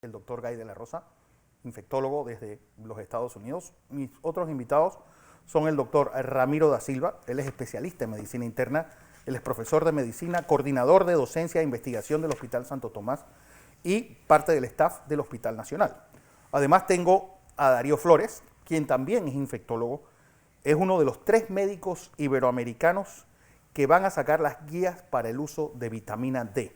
El doctor Guy de la Rosa, infectólogo desde los Estados Unidos. Mis otros invitados son el doctor Ramiro da Silva, él es especialista en medicina interna, él es profesor de medicina, coordinador de docencia e investigación del Hospital Santo Tomás y parte del staff del Hospital Nacional. Además tengo a Darío Flores, quien también es infectólogo, es uno de los 3 médicos iberoamericanos que van a sacar las guías para el uso de vitamina D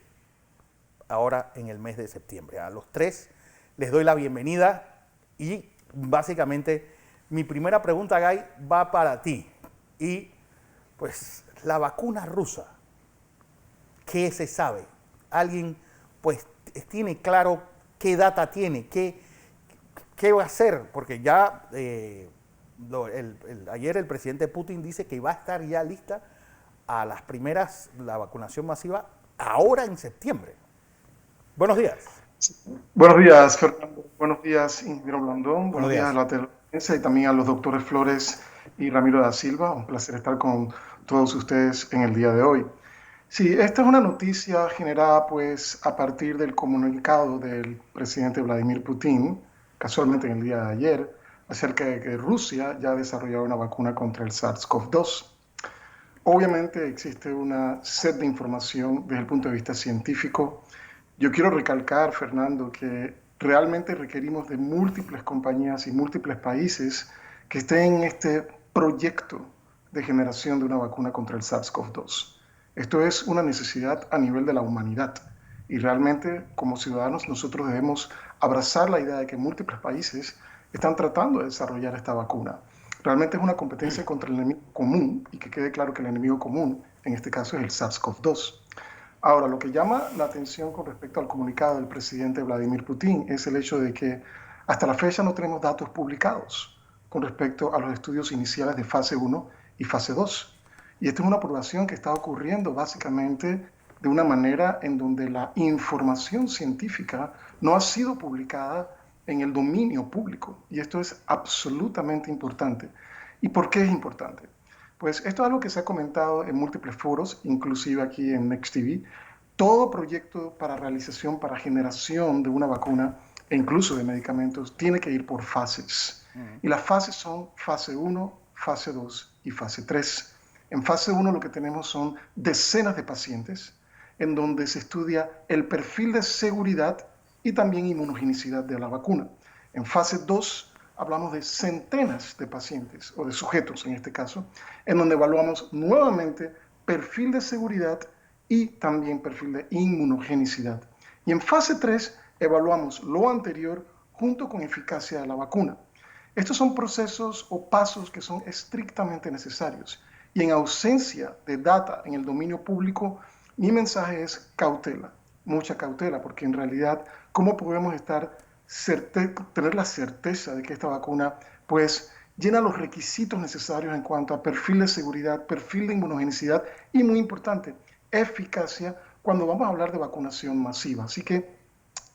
ahora en el mes de septiembre. A los 3 les doy la bienvenida y básicamente mi primera pregunta, Guy, va para ti. Y pues la vacuna rusa, ¿qué se sabe? ¿Alguien pues tiene claro qué data tiene? ¿Qué va a hacer? Porque ya ayer el presidente Putin dice que va a estar ya lista a las primeras, la vacunación masiva ahora en septiembre. Buenos días. Buenos días, Fernando. Buenos días, Ingrid Blandón. Buenos Buenos días a días. la teleaudiencia y también a los doctores Flores y Ramiro da Silva. Un placer estar con todos ustedes en el día de hoy. Sí, esta es una noticia generada pues a partir del comunicado del presidente Vladimir Putin, casualmente en el día de ayer, acerca de que Rusia ya ha desarrollado una vacuna contra el SARS-CoV-2. Obviamente existe una sed de información desde el punto de vista científico. Yo quiero recalcar, Fernando, que realmente requerimos de múltiples compañías y múltiples países que estén en este proyecto de generación de una vacuna contra el SARS-CoV-2. Esto es una necesidad a nivel de la humanidad y realmente como ciudadanos nosotros debemos abrazar la idea de que múltiples países están tratando de desarrollar esta vacuna. Realmente es una competencia contra el enemigo común y que quede claro que el enemigo común en este caso es el SARS-CoV-2. Ahora, lo que llama la atención con respecto al comunicado del presidente Vladimir Putin es el hecho de que hasta la fecha no tenemos datos publicados con respecto a los estudios iniciales de fase 1 y fase 2. Y esta es una población que está ocurriendo básicamente de una manera en donde la información científica no ha sido publicada en el dominio público. Y esto es absolutamente importante. ¿Y por qué es importante? Pues esto es algo que se ha comentado en múltiples foros, inclusive aquí en Next TV. Todo proyecto para realización, para generación de una vacuna e incluso de medicamentos, tiene que ir por fases. Y las fases son fase 1, fase 2 y fase 3. En fase 1 lo que tenemos son decenas de pacientes en donde se estudia el perfil de seguridad y también inmunogenicidad de la vacuna. En fase 2 hablamos de centenas de pacientes, o de sujetos en este caso, en donde evaluamos nuevamente perfil de seguridad y también perfil de inmunogenicidad. Y en fase 3 evaluamos lo anterior junto con eficacia de la vacuna. Estos son procesos o pasos que son estrictamente necesarios. Y en ausencia de data en el dominio público, mi mensaje es cautela, mucha cautela, porque en realidad, ¿cómo podemos tener la certeza de que esta vacuna pues llena los requisitos necesarios en cuanto a perfil de seguridad, perfil de inmunogenicidad y, muy importante, eficacia cuando vamos a hablar de vacunación masiva? Así que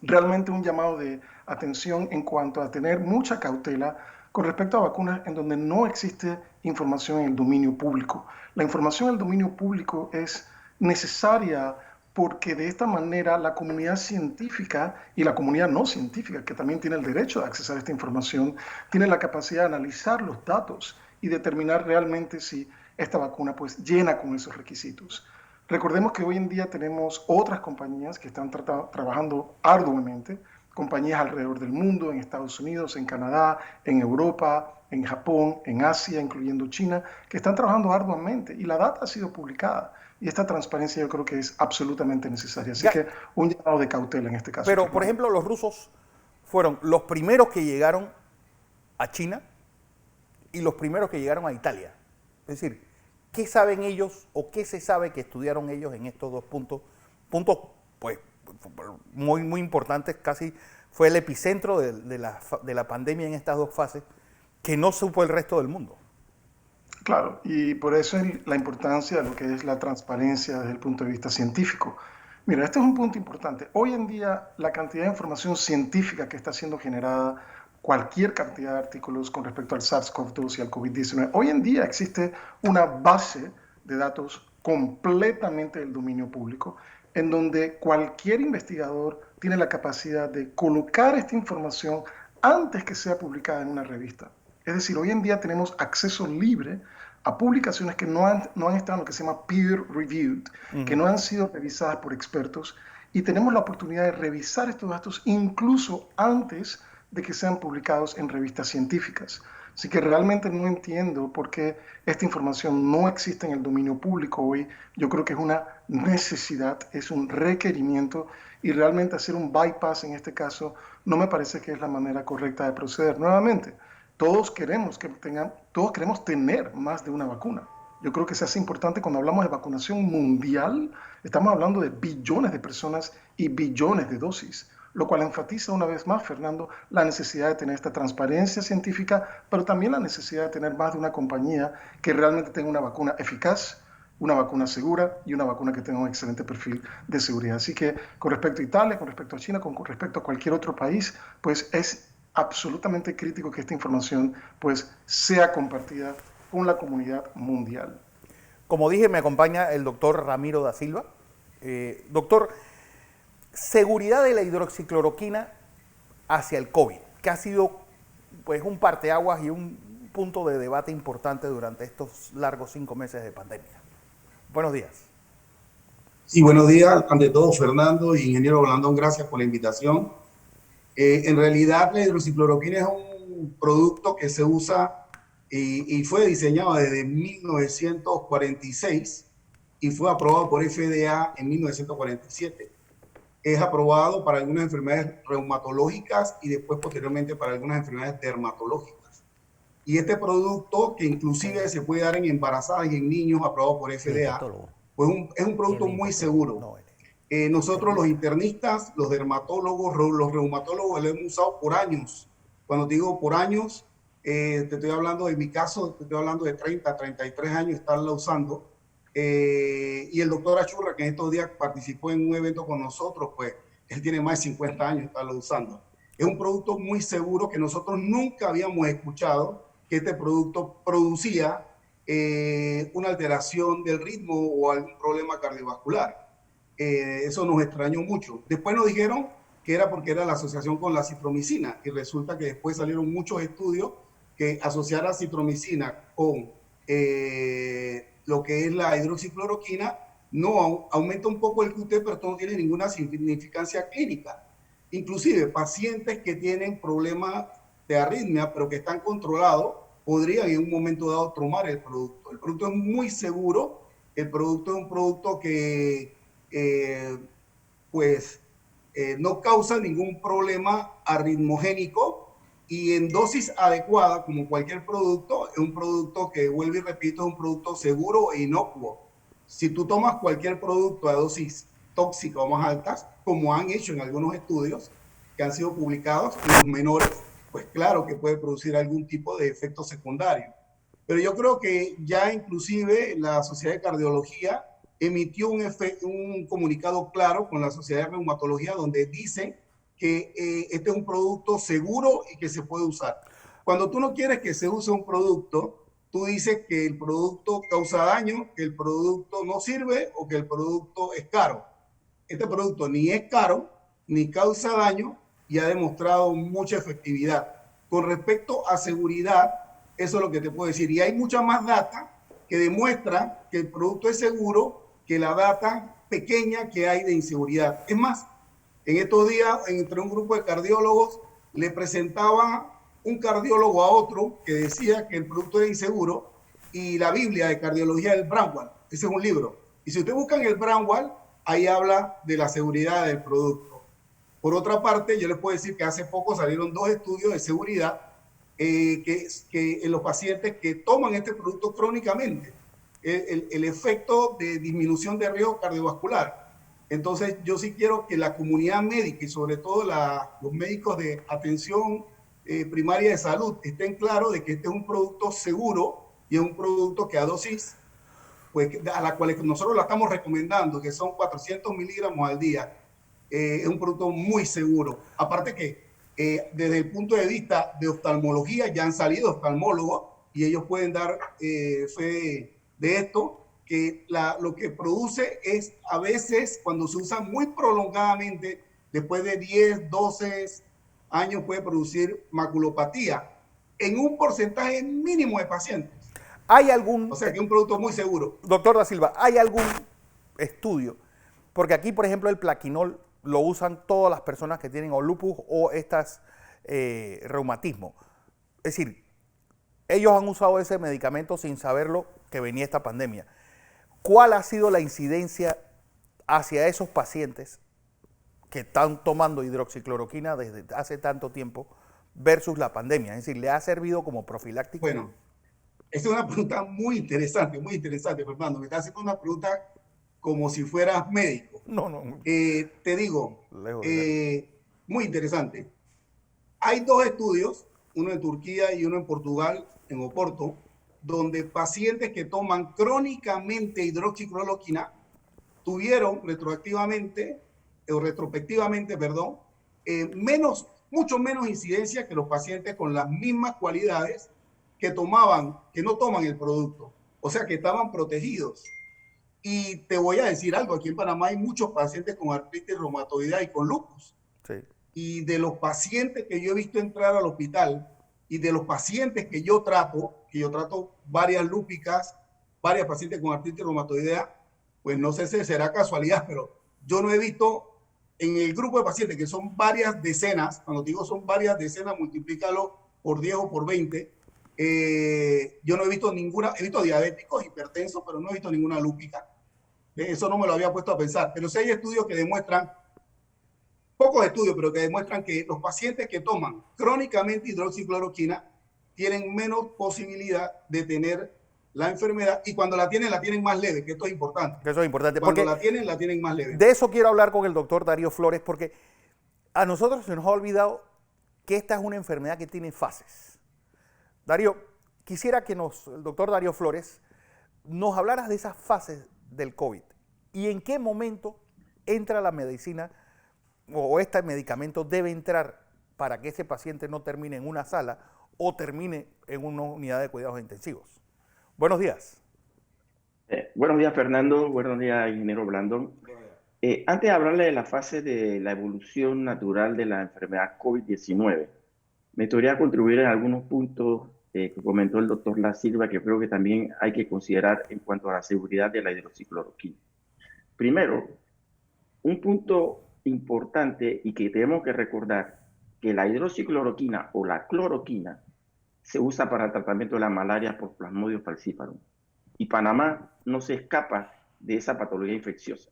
realmente un llamado de atención en cuanto a tener mucha cautela con respecto a vacunas en donde no existe información en el dominio público. La información en el dominio público es necesaria porque de esta manera la comunidad científica y la comunidad no científica, que también tiene el derecho de acceder a esta información, tiene la capacidad de analizar los datos y determinar realmente si esta vacuna pues llena con esos requisitos. Recordemos que hoy en día tenemos otras compañías que están trabajando arduamente, compañías alrededor del mundo, en Estados Unidos, en Canadá, en Europa, en Japón, en Asia, incluyendo China, que están trabajando arduamente y la data ha sido publicada. Y esta transparencia yo creo que es absolutamente necesaria. Así Ya, que un llamado de cautela en este caso, pero, por Fernando. ejemplo, los rusos fueron los primeros que llegaron a China y los primeros que llegaron a Italia. Es decir, ¿qué saben ellos o qué se sabe que estudiaron ellos en estos 2 puntos? Puntos, pues, muy, muy importantes, casi fue el epicentro de la pandemia en estas 2 fases, que no supo el resto del mundo. Claro, y por eso es la importancia de lo que es la transparencia desde el punto de vista científico. Mira, este es un punto importante. Hoy en día, la cantidad de información científica que está siendo generada, cualquier cantidad de artículos con respecto al SARS-CoV-2 y al COVID-19, hoy en día existe una base de datos completamente del dominio público, en donde cualquier investigador tiene la capacidad de colocar esta información antes que sea publicada en una revista. Es decir, hoy en día tenemos acceso libre a publicaciones que no han estado en lo que se llama peer reviewed, que no han sido revisadas por expertos, y tenemos la oportunidad de revisar estos datos incluso antes de que sean publicados en revistas científicas. Así que realmente no entiendo por qué esta información no existe en el dominio público hoy. Yo creo que es una necesidad, es un requerimiento, y realmente hacer un bypass en este caso no me parece que es la manera correcta de proceder. Nuevamente, todos queremos tener más de una vacuna. Yo creo que se hace importante cuando hablamos de vacunación mundial, estamos hablando de billones de personas y billones de dosis, lo cual enfatiza una vez más, Fernando, la necesidad de tener esta transparencia científica, pero también la necesidad de tener más de una compañía que realmente tenga una vacuna eficaz, una vacuna segura y una vacuna que tenga un excelente perfil de seguridad. Así que con respecto a Italia, con respecto a China, con respecto a cualquier otro país, pues es absolutamente crítico que esta información pues sea compartida con la comunidad mundial. Como dije, me acompaña el doctor Ramiro da Silva. Doctor, seguridad de la hidroxicloroquina hacia el COVID, que ha sido pues un parteaguas y un punto de debate importante durante estos largos 5 meses de pandemia. Buenos días. Sí, buenos días. Ante todo, Fernando y ingeniero Blandón, gracias por la invitación. En realidad, la hidroxicloroquina es un producto que se usa y fue diseñado desde 1946 y fue aprobado por FDA en 1947. Es aprobado para algunas enfermedades reumatológicas y después posteriormente para algunas enfermedades dermatológicas. Y este producto, que inclusive se puede dar en embarazadas y en niños, aprobado por FDA, pues es un producto muy seguro. Nosotros los internistas, los dermatólogos, los reumatólogos lo hemos usado por años. Cuando te digo por años, te estoy hablando de mi caso, te estoy hablando de 30, 33 años estarla usando. Y el doctor Achurra, que en estos días participó en un evento con nosotros, pues él tiene más de 50 años estarlo usando. Es un producto muy seguro que nosotros nunca habíamos escuchado que este producto producía una alteración del ritmo o algún problema cardiovascular. Eso nos extrañó mucho. Después nos dijeron que era porque era la asociación con la citromicina, y resulta que después salieron muchos estudios que asociar la citromicina con lo que es la hidroxicloroquina no aumenta un poco el QT, pero esto no tiene ninguna significancia clínica. Inclusive pacientes que tienen problemas de arritmia, pero que están controlados, podrían en un momento dado tomar el producto. El producto es muy seguro, el producto es un producto que no causa ningún problema arritmogénico, y en dosis adecuada, como cualquier producto, es un producto que, vuelvo y repito, es un producto seguro e inocuo. Si tú tomas cualquier producto a dosis tóxica o más altas, como han hecho en algunos estudios que han sido publicados, en los menores, pues claro que puede producir algún tipo de efecto secundario. Pero yo creo que ya inclusive la Sociedad de Cardiología emitió un comunicado claro con la Sociedad de Reumatología donde dice que este es un producto seguro y que se puede usar. Cuando tú no quieres que se use un producto, tú dices que el producto causa daño, que el producto no sirve o que el producto es caro. Este producto ni es caro, ni causa daño y ha demostrado mucha efectividad. Con respecto a seguridad, eso es lo que te puedo decir. Y hay mucha más data que demuestra que el producto es seguro que la data pequeña que hay de inseguridad. Es más, en estos días, entre un grupo de cardiólogos, le presentaba un cardiólogo a otro que decía que el producto era inseguro, y la Biblia de cardiología del Bramwell, ese es un libro. Y si ustedes buscan el Bramwell, ahí habla de la seguridad del producto. Por otra parte, yo les puedo decir que hace poco salieron 2 estudios de seguridad que en los pacientes que toman este producto crónicamente, el efecto de disminución de riesgo cardiovascular. Entonces, yo sí quiero que la comunidad médica y sobre todo los médicos de atención primaria de salud estén claros de que este es un producto seguro y es un producto que a dosis, pues, a la cual nosotros la estamos recomendando, que son 400 miligramos al día, es un producto muy seguro. Aparte que desde el punto de vista de oftalmología ya han salido oftalmólogos y ellos pueden dar fe de esto, que lo que produce es, a veces, cuando se usa muy prolongadamente, después de 10, 12 años puede producir maculopatía en un porcentaje mínimo de pacientes. ¿Hay algún, O sea que es un producto muy seguro. doctor Da Silva, hay algún estudio? Porque aquí, por ejemplo, el plaquinol lo usan todas las personas que tienen o lupus o estas reumatismo. Es decir, ellos han usado ese medicamento sin saberlo que venía esta pandemia. ¿Cuál ha sido la incidencia hacia esos pacientes que están tomando hidroxicloroquina desde hace tanto tiempo versus la pandemia? Es decir, ¿le ha servido como profiláctico? Bueno, esta es una pregunta muy interesante, Fernando. Me estás haciendo una pregunta como si fueras médico. No. Te digo, muy interesante. Hay dos estudios, uno en Turquía y uno en Portugal, en Oporto, donde pacientes que toman crónicamente hidroxicloroquina tuvieron retrospectivamente, mucho menos incidencia que los pacientes con las mismas cualidades que no toman el producto. O sea, que estaban protegidos. Y te voy a decir algo, aquí en Panamá hay muchos pacientes con artritis reumatoidea y con lupus. Sí. Y de los pacientes que yo he visto entrar al hospital y de los pacientes que yo trato varias lúpicas, varias pacientes con artritis reumatoidea, pues no sé si será casualidad, pero yo no he visto en el grupo de pacientes que son varias decenas, cuando digo son varias decenas, multiplícalo por 10 o por 20, yo no he visto ninguna, he visto diabéticos, hipertensos, pero no he visto ninguna lúpica. Eso no me lo había puesto a pensar, pero sí hay estudios que demuestran, pocos estudios, pero que demuestran que los pacientes que toman crónicamente hidroxicloroquina tienen menos posibilidad de tener la enfermedad y cuando la tienen más leve, que esto es importante. Eso es importante. Cuando la tienen más leve. De eso quiero hablar con el doctor Darío Flores, porque a nosotros se nos ha olvidado que esta es una enfermedad que tiene fases. Darío, quisiera que el doctor Darío Flores nos hablaras de esas fases del COVID y en qué momento entra la medicina o este medicamento debe entrar para que ese paciente no termine en una sala o termine en una unidad de cuidados intensivos. Buenos días. Buenos días, Fernando. Buenos días, ingeniero Blandón. Antes de hablarle de la fase de la evolución natural de la enfermedad COVID-19, me gustaría contribuir en algunos puntos que comentó el doctor Da Silva, que creo que también hay que considerar en cuanto a la seguridad de la hidroxicloroquina. Primero, un punto importante y que tenemos que recordar, que la hidroxicloroquina o la cloroquina se usa para el tratamiento de la malaria por Plasmodium falciparum. Y Panamá no se escapa de esa patología infecciosa.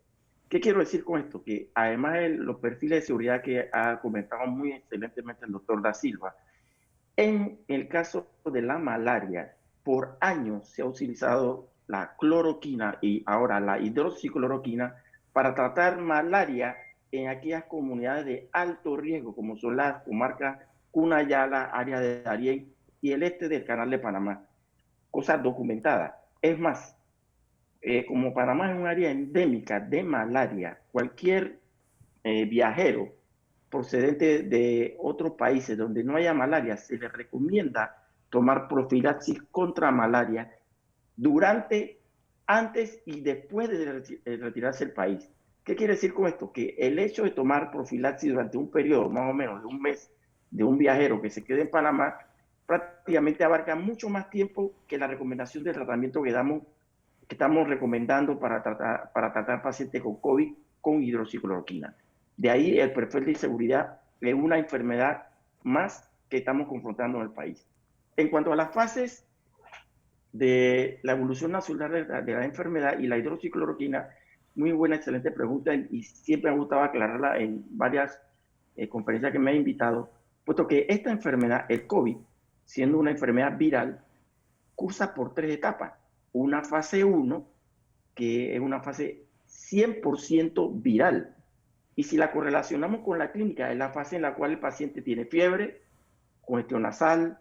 ¿Qué quiero decir con esto? Que además de los perfiles de seguridad que ha comentado muy excelentemente el doctor Da Silva, en el caso de la malaria, por años se ha utilizado la cloroquina y ahora la hidroxicloroquina para tratar malaria en aquellas comunidades de alto riesgo, como son las comarcas Cunayala, área de Darién y el este del Canal de Panamá. Cosas documentadas. Es más, como Panamá es un área endémica de malaria, cualquier viajero procedente de otros países donde no haya malaria, se le recomienda tomar profilaxis contra malaria durante, antes y después de retirarse del país. ¿Qué quiere decir con esto? Que el hecho de tomar profilaxis durante un periodo más o menos de un mes de un viajero que se quede en Panamá prácticamente abarca mucho más tiempo que la recomendación de tratamiento que estamos recomendando para tratar pacientes con COVID con hidroxicloroquina. De ahí el perfil de seguridad es una enfermedad más que estamos confrontando en el país. En cuanto a las fases de la evolución natural de la enfermedad y la hidroxicloroquina, muy buena, excelente pregunta y siempre me gustaba aclararla en varias conferencias que me han invitado, puesto que esta enfermedad, el COVID, siendo una enfermedad viral, cursa por 3 etapas. Una fase 1, que es una fase 100% viral. Y si la correlacionamos con la clínica, es la fase en la cual el paciente tiene fiebre, congestión nasal,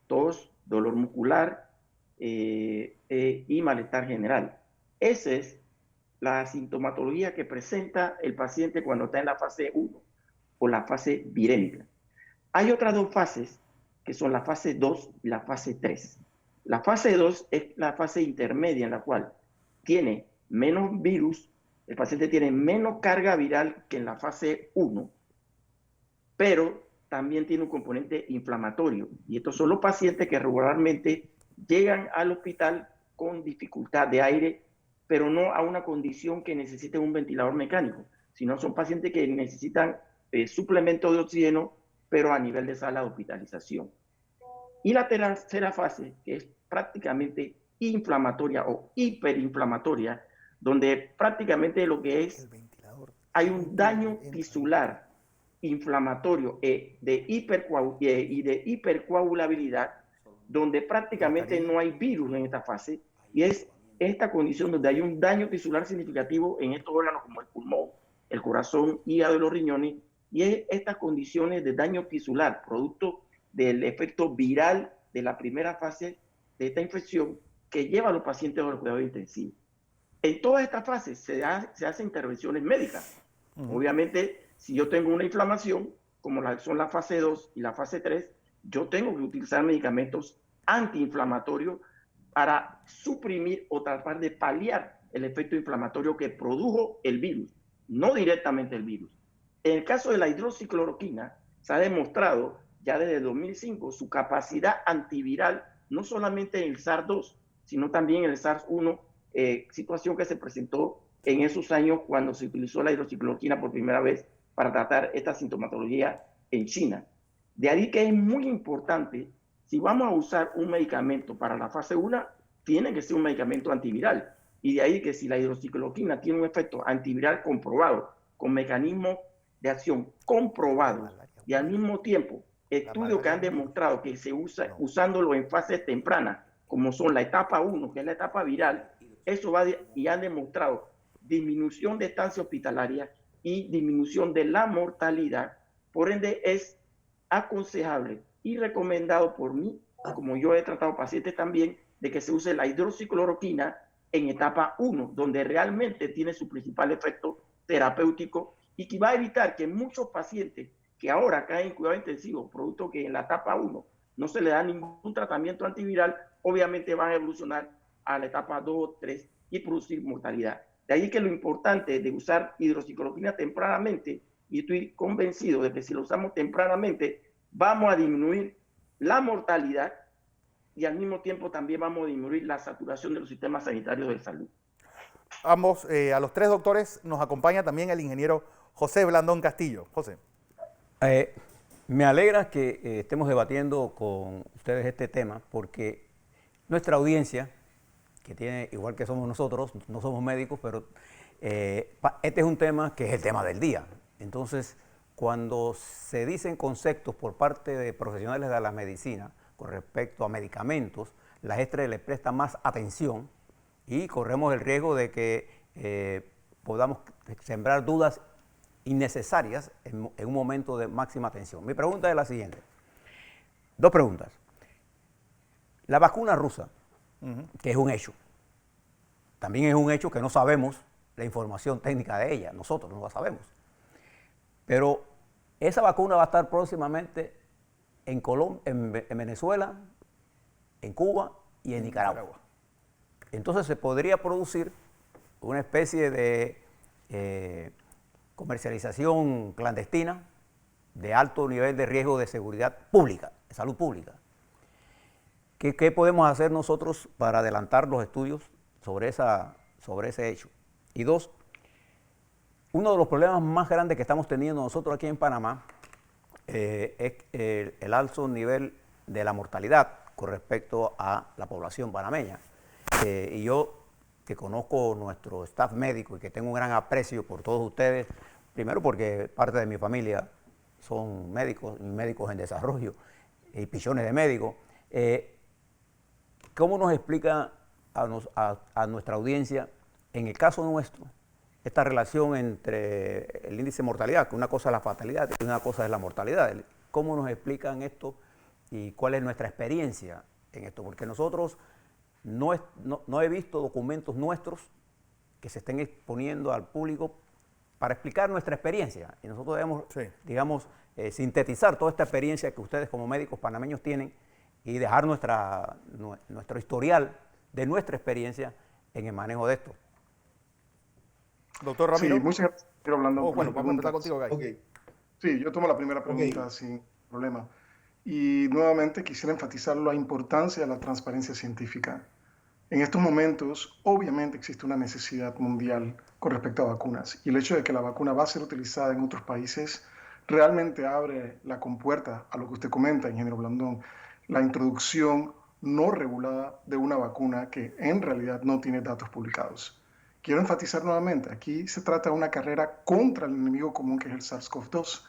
tos, dolor muscular y malestar general. Esa es la sintomatología que presenta el paciente cuando está en la fase 1 o la fase virémica. Hay otras 2 fases, que son la fase 2 y la fase 3. La fase 2 es la fase intermedia en la cual tiene menos virus, el paciente tiene menos carga viral que en la fase 1 pero también tiene un componente inflamatorio. Y estos son los pacientes que regularmente llegan al hospital con dificultad de aire, pero no a una condición que necesite un ventilador mecánico, sino son pacientes que necesitan suplemento de oxígeno, pero a nivel de sala de hospitalización. Y la tercera fase, que es prácticamente inflamatoria o hiperinflamatoria, donde prácticamente lo que es, hay un daño tisular inflamatorio y de hipercoagulabilidad, donde prácticamente no hay virus en esta fase, y es esta condición donde hay un daño tisular significativo en estos órganos como el pulmón, el corazón, hígado y los riñones, y es estas condiciones de daño tisular, producto del efecto viral de la primera fase de esta infección que lleva a los pacientes a los cuidados intensivos. En todas estas fases se hacen intervenciones médicas. Obviamente, si yo tengo una inflamación, como son la fase 2 y la fase 3, yo tengo que utilizar medicamentos antiinflamatorios para suprimir o tratar de paliar el efecto inflamatorio que produjo el virus, no directamente el virus. En el caso de la hidroxicloroquina, se ha demostrado ya desde 2005 su capacidad antiviral, no solamente en el SARS-2, sino también en el SARS-1, situación que se presentó en esos años cuando se utilizó la hidroxicloroquina por primera vez para tratar esta sintomatología en China. De ahí que es muy importante, si vamos a usar un medicamento para la fase 1, tiene que ser un medicamento antiviral. Y de ahí que si la hidroxicloroquina tiene un efecto antiviral comprobado, con mecanismos de acción comprobados, y al mismo tiempo estudios que han demostrado que se usa usándolo en fases tempranas, como son la etapa 1, que es la etapa viral, eso va y han demostrado disminución de estancia hospitalaria y disminución de la mortalidad. Por ende, es aconsejable y recomendado por mí, como yo he tratado pacientes también, de que se use la hidroxicloroquina en etapa 1, donde realmente tiene su principal efecto terapéutico y que va a evitar que muchos pacientes que ahora caen en cuidado intensivo, producto que en la etapa 1 no se le da ningún tratamiento antiviral, obviamente van a evolucionar a la etapa 2, 3 y producir mortalidad. De ahí que lo importante de usar hidroxicloroquina tempranamente, y estoy convencido de que si lo usamos tempranamente, vamos a disminuir la mortalidad y al mismo tiempo también vamos a disminuir la saturación de los sistemas sanitarios de salud. Ambos, a los tres doctores, nos acompaña también el ingeniero José Blandón Castillo. José. Me alegra que estemos debatiendo con ustedes este tema, porque nuestra audiencia, que tiene, igual que somos nosotros, no somos médicos, pero este es un tema que es el tema del día. Entonces, cuando se dicen conceptos por parte de profesionales de la medicina con respecto a medicamentos, la gente le presta más atención y corremos el riesgo de que podamos sembrar dudas innecesarias en un momento de máxima tensión. Mi pregunta es la siguiente. Dos preguntas. La vacuna rusa, que es un hecho, también es un hecho que no sabemos la información técnica de ella, nosotros no la sabemos. Pero esa vacuna va a estar próximamente en Venezuela, en Cuba y en Nicaragua. Entonces se podría producir una especie de comercialización clandestina de alto nivel de riesgo de seguridad pública, de salud pública. ¿Qué podemos hacer nosotros para adelantar los estudios sobre ese hecho? Y dos, uno de los problemas más grandes que estamos teniendo nosotros aquí en Panamá es el alto nivel de la mortalidad con respecto a la población panameña. Y yo, que conozco nuestro staff médico y que tengo un gran aprecio por todos ustedes, primero porque parte de mi familia son médicos en desarrollo y pichones de médicos, ¿cómo nos explica a nuestra audiencia, en el caso nuestro, esta relación entre el índice de mortalidad, que una cosa es la fatalidad y una cosa es la mortalidad? ¿Cómo nos explican esto y cuál es nuestra experiencia en esto? Porque nosotros no he visto documentos nuestros que se estén exponiendo al público para explicar nuestra experiencia. Y nosotros debemos, digamos, sintetizar toda esta experiencia que ustedes como médicos panameños tienen y dejar nuestro historial de nuestra experiencia en el manejo de esto. Doctor Ramiro. Sí, muchas gracias. Bueno, vamos a empezar contigo, Gay. Okay. Sí, yo tomo la primera pregunta Ok. sin problema. Y nuevamente quisiera enfatizar la importancia de la transparencia científica. En estos momentos, obviamente existe una necesidad mundial con respecto a vacunas y el hecho de que la vacuna va a ser utilizada en otros países realmente abre la compuerta a lo que usted comenta, ingeniero Blandón, la introducción no regulada de una vacuna que en realidad no tiene datos publicados. Quiero enfatizar nuevamente, aquí se trata de una carrera contra el enemigo común que es el SARS-CoV-2,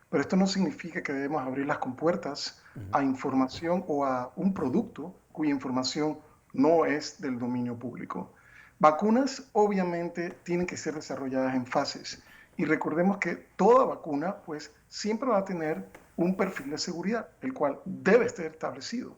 pero esto no significa que debemos abrir las compuertas a información o a un producto cuya información no es del dominio público. Vacunas obviamente tienen que ser desarrolladas en fases y recordemos que toda vacuna pues siempre va a tener un perfil de seguridad, el cual debe estar establecido.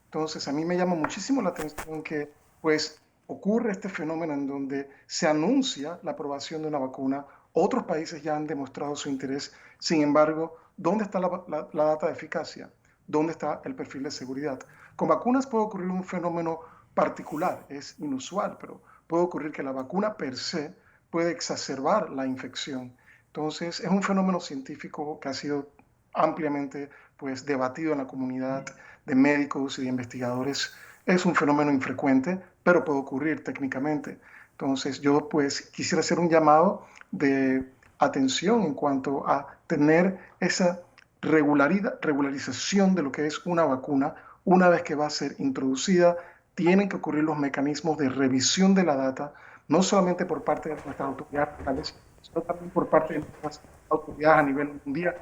Entonces a mí me llama muchísimo la atención que pues ocurre este fenómeno en donde se anuncia la aprobación de una vacuna, otros países ya han demostrado su interés, sin embargo, ¿dónde está la data de eficacia? ¿Dónde está el perfil de seguridad? Con vacunas puede ocurrir un fenómeno particular, es inusual, pero puede ocurrir que la vacuna per se puede exacerbar la infección. Entonces, es un fenómeno científico que ha sido ampliamente pues, debatido en la comunidad de médicos y de investigadores. Es un fenómeno infrecuente, pero puede ocurrir técnicamente. Entonces, yo pues quisiera hacer un llamado de atención en cuanto a tener esa regularización de lo que es una vacuna una vez que va a ser introducida. Tienen que ocurrir los mecanismos de revisión de la data, no solamente por parte de nuestras autoridades locales, sino también por parte de nuestras autoridades a nivel mundial.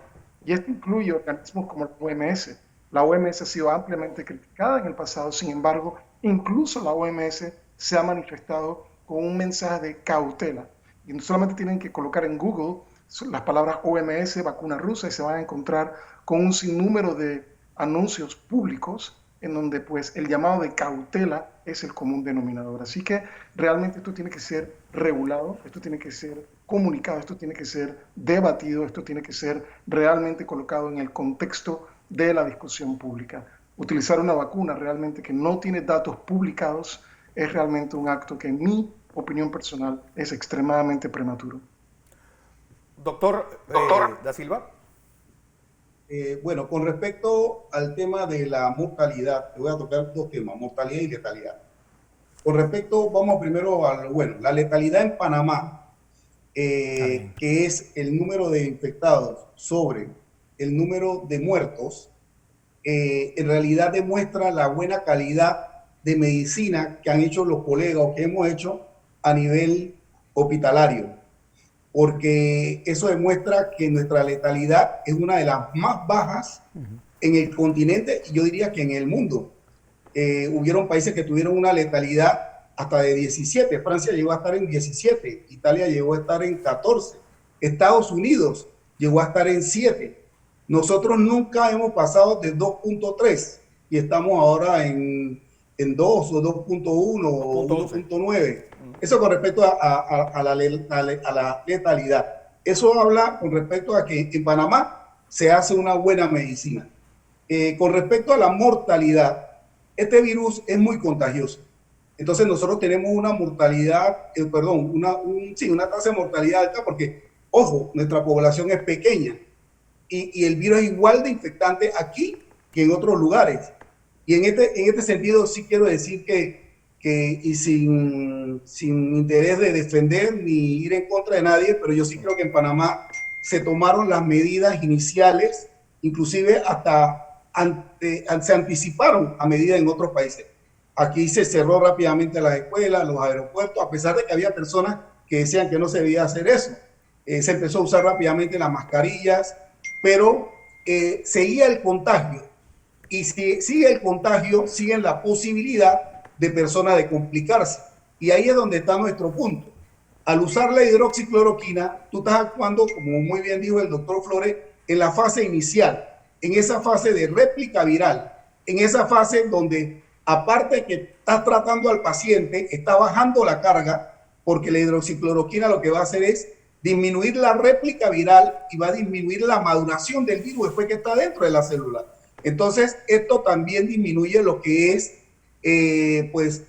Y esto incluye organismos como la OMS. La OMS ha sido ampliamente criticada en el pasado, sin embargo, incluso la OMS se ha manifestado con un mensaje de cautela. Y no solamente tienen que colocar en Google las palabras OMS, vacuna rusa, y se van a encontrar con un sinnúmero de anuncios públicos en donde pues el llamado de cautela es el común denominador. Así que realmente esto tiene que ser regulado, esto tiene que ser comunicado, esto tiene que ser debatido, esto tiene que ser realmente colocado en el contexto de la discusión pública. Utilizar una vacuna realmente que no tiene datos publicados es realmente un acto que en mi opinión personal es extremadamente prematuro. Doctor Da Silva. Bueno, con respecto al tema de la mortalidad, te voy a tocar dos temas, mortalidad y letalidad. Con respecto, vamos primero a lo bueno, la letalidad en Panamá, que es el número de infectados sobre el número de muertos, en realidad demuestra la buena calidad de medicina que han hecho los colegas o que hemos hecho a nivel hospitalario, porque eso demuestra que nuestra letalidad es una de las más bajas en el continente y yo diría que en el mundo. Hubieron países que tuvieron una letalidad hasta de 17, Francia llegó a estar en 17, Italia llegó a estar en 14, Estados Unidos llegó a estar en 7. Nosotros nunca hemos pasado de 2.3 y estamos ahora en 2 o 2.1 o 1.9. Eso con respecto a la letalidad. Eso habla con respecto a que en Panamá se hace una buena medicina. Con respecto a la mortalidad, este virus es muy contagioso. Entonces nosotros tenemos una mortalidad, una tasa de mortalidad alta porque, ojo, nuestra población es pequeña y el virus es igual de infectante aquí que en otros lugares. Y en este sentido sí quiero decir y sin interés de defender ni ir en contra de nadie, pero yo sí creo que en Panamá se tomaron las medidas iniciales, inclusive hasta se anticiparon a medidas en otros países. Aquí se cerró rápidamente las escuelas, los aeropuertos, a pesar de que había personas que decían que no se debía hacer eso. Se empezó a usar rápidamente las mascarillas, pero seguía el contagio. Y si sigue el contagio, sigue la posibilidad de personas de complicarse. Y ahí es donde está nuestro punto. Al usar la hidroxicloroquina, tú estás actuando, como muy bien dijo el doctor Flores, en la fase inicial, en esa fase de réplica viral, en esa fase donde, aparte de que estás tratando al paciente, está bajando la carga, porque la hidroxicloroquina lo que va a hacer es disminuir la réplica viral y va a disminuir la maduración del virus después que está dentro de la célula. Entonces, esto también disminuye lo que es, pues,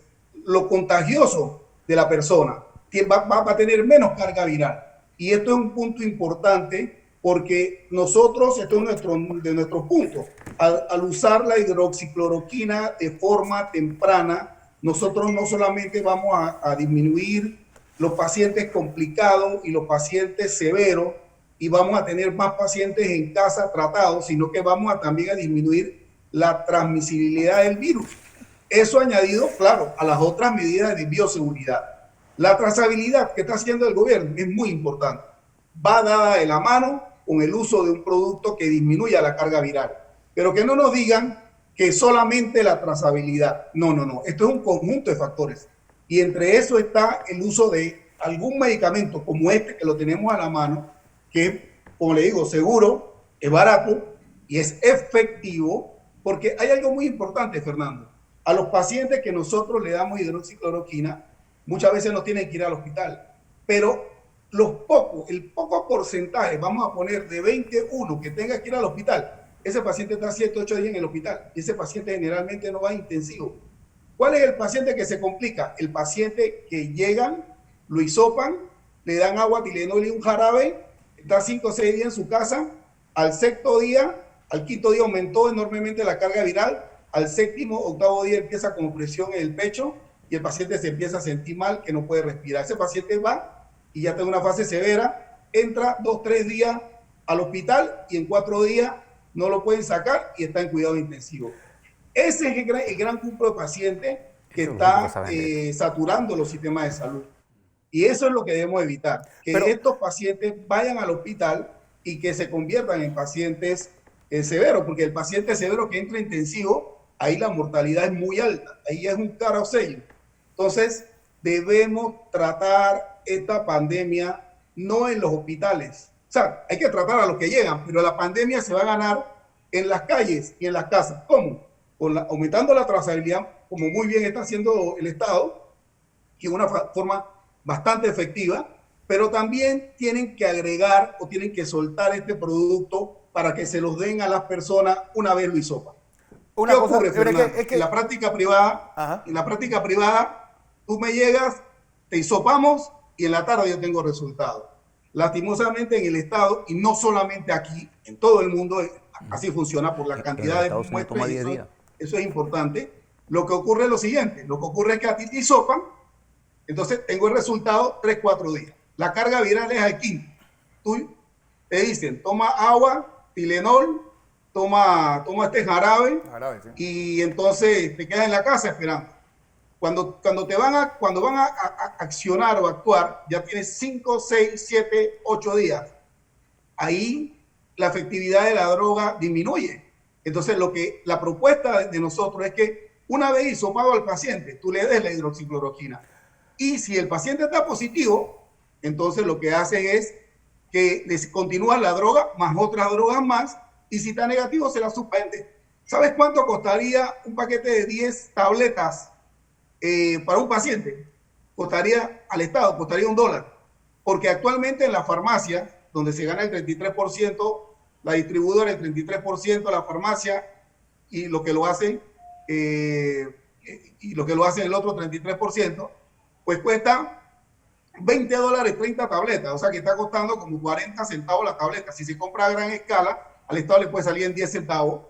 lo contagioso de la persona. Va a tener menos carga viral. Y esto es un punto importante porque nosotros, esto es de nuestro punto, al usar la hidroxicloroquina de forma temprana, nosotros no solamente vamos a disminuir los pacientes complicados y los pacientes severos, y vamos a tener más pacientes en casa tratados, sino que vamos a también a disminuir la transmisibilidad del virus. Eso añadido, claro, a las otras medidas de bioseguridad. La trazabilidad que está haciendo el gobierno es muy importante. Va dada de la mano con el uso de un producto que disminuya la carga viral. Pero que no nos digan que solamente la trazabilidad. No, no, no. Esto es un conjunto de factores. Y entre eso está el uso de algún medicamento como este, que lo tenemos a la mano, que, como le digo, seguro, es barato y es efectivo, porque hay algo muy importante, Fernando. A los pacientes que nosotros le damos hidroxicloroquina, muchas veces no tienen que ir al hospital, pero el poco porcentaje, vamos a poner de 21 que tenga que ir al hospital, ese paciente está 7, 8 días en el hospital y ese paciente generalmente no va a intensivo. ¿Cuál es el paciente que se complica? El paciente que llegan, lo hisopan, le dan agua, Tylenol y un jarabe, está 5 o 6 días en su casa, al sexto día, al quinto día aumentó enormemente la carga viral, al séptimo, octavo día empieza con presión en el pecho y el paciente se empieza a sentir mal, que no puede respirar. Ese paciente va y ya está en una fase severa, entra 2 o 3 días al hospital y en 4 días no lo pueden sacar y está en cuidado intensivo. Ese es el gran grupo de pacientes que está saturando los sistemas de salud. Y eso es lo que debemos evitar, que estos pacientes vayan al hospital y que se conviertan en pacientes severos, porque el paciente severo que entra intensivo, ahí la mortalidad es muy alta, ahí es un carosello. Entonces, debemos tratar esta pandemia no en los hospitales. O sea, hay que tratar a los que llegan, pero la pandemia se va a ganar en las calles y en las casas. ¿Cómo? Aumentando la trazabilidad, como muy bien está haciendo el Estado, y de una forma bastante efectiva, pero también tienen que agregar o tienen que soltar este producto para que se los den a las personas una vez lo hisopan. ¿Qué ocurre, Fernando? En la práctica privada, tú me llegas, te hisopamos y en la tarde yo tengo resultados. Lastimosamente en el Estado, y no solamente aquí, en todo el mundo, así funciona por la cantidad de muestras. Eso es importante. Lo que ocurre es lo siguiente, lo que ocurre es que a ti te hisopan, entonces tengo el resultado 3, 4 días. La carga viral es al quinto. Tú te dicen, toma agua, Tylenol, toma este jarabe sí. Y entonces te quedas en la casa esperando. Cuando van a accionar o actuar, ya tienes 5, 6, 7, 8 días. Ahí la efectividad de la droga disminuye. Entonces la propuesta de nosotros es que una vez hisopado al paciente, tú le des la hidroxicloroquina. Y si el paciente está positivo, entonces lo que hacen es que les continúa la droga más otras drogas más, y si está negativo se la suspende. ¿Sabes cuánto costaría un paquete de 10 tabletas para un paciente? Costaría al Estado, costaría $1. Porque actualmente en la farmacia, donde se gana el 33%, la distribuidora el 33%, la farmacia, y lo que lo hacen el otro 33%, pues cuesta $20 30 tabletas, o sea que está costando como 40 centavos la tableta. Si se compra a gran escala, al Estado le puede salir en 10 centavos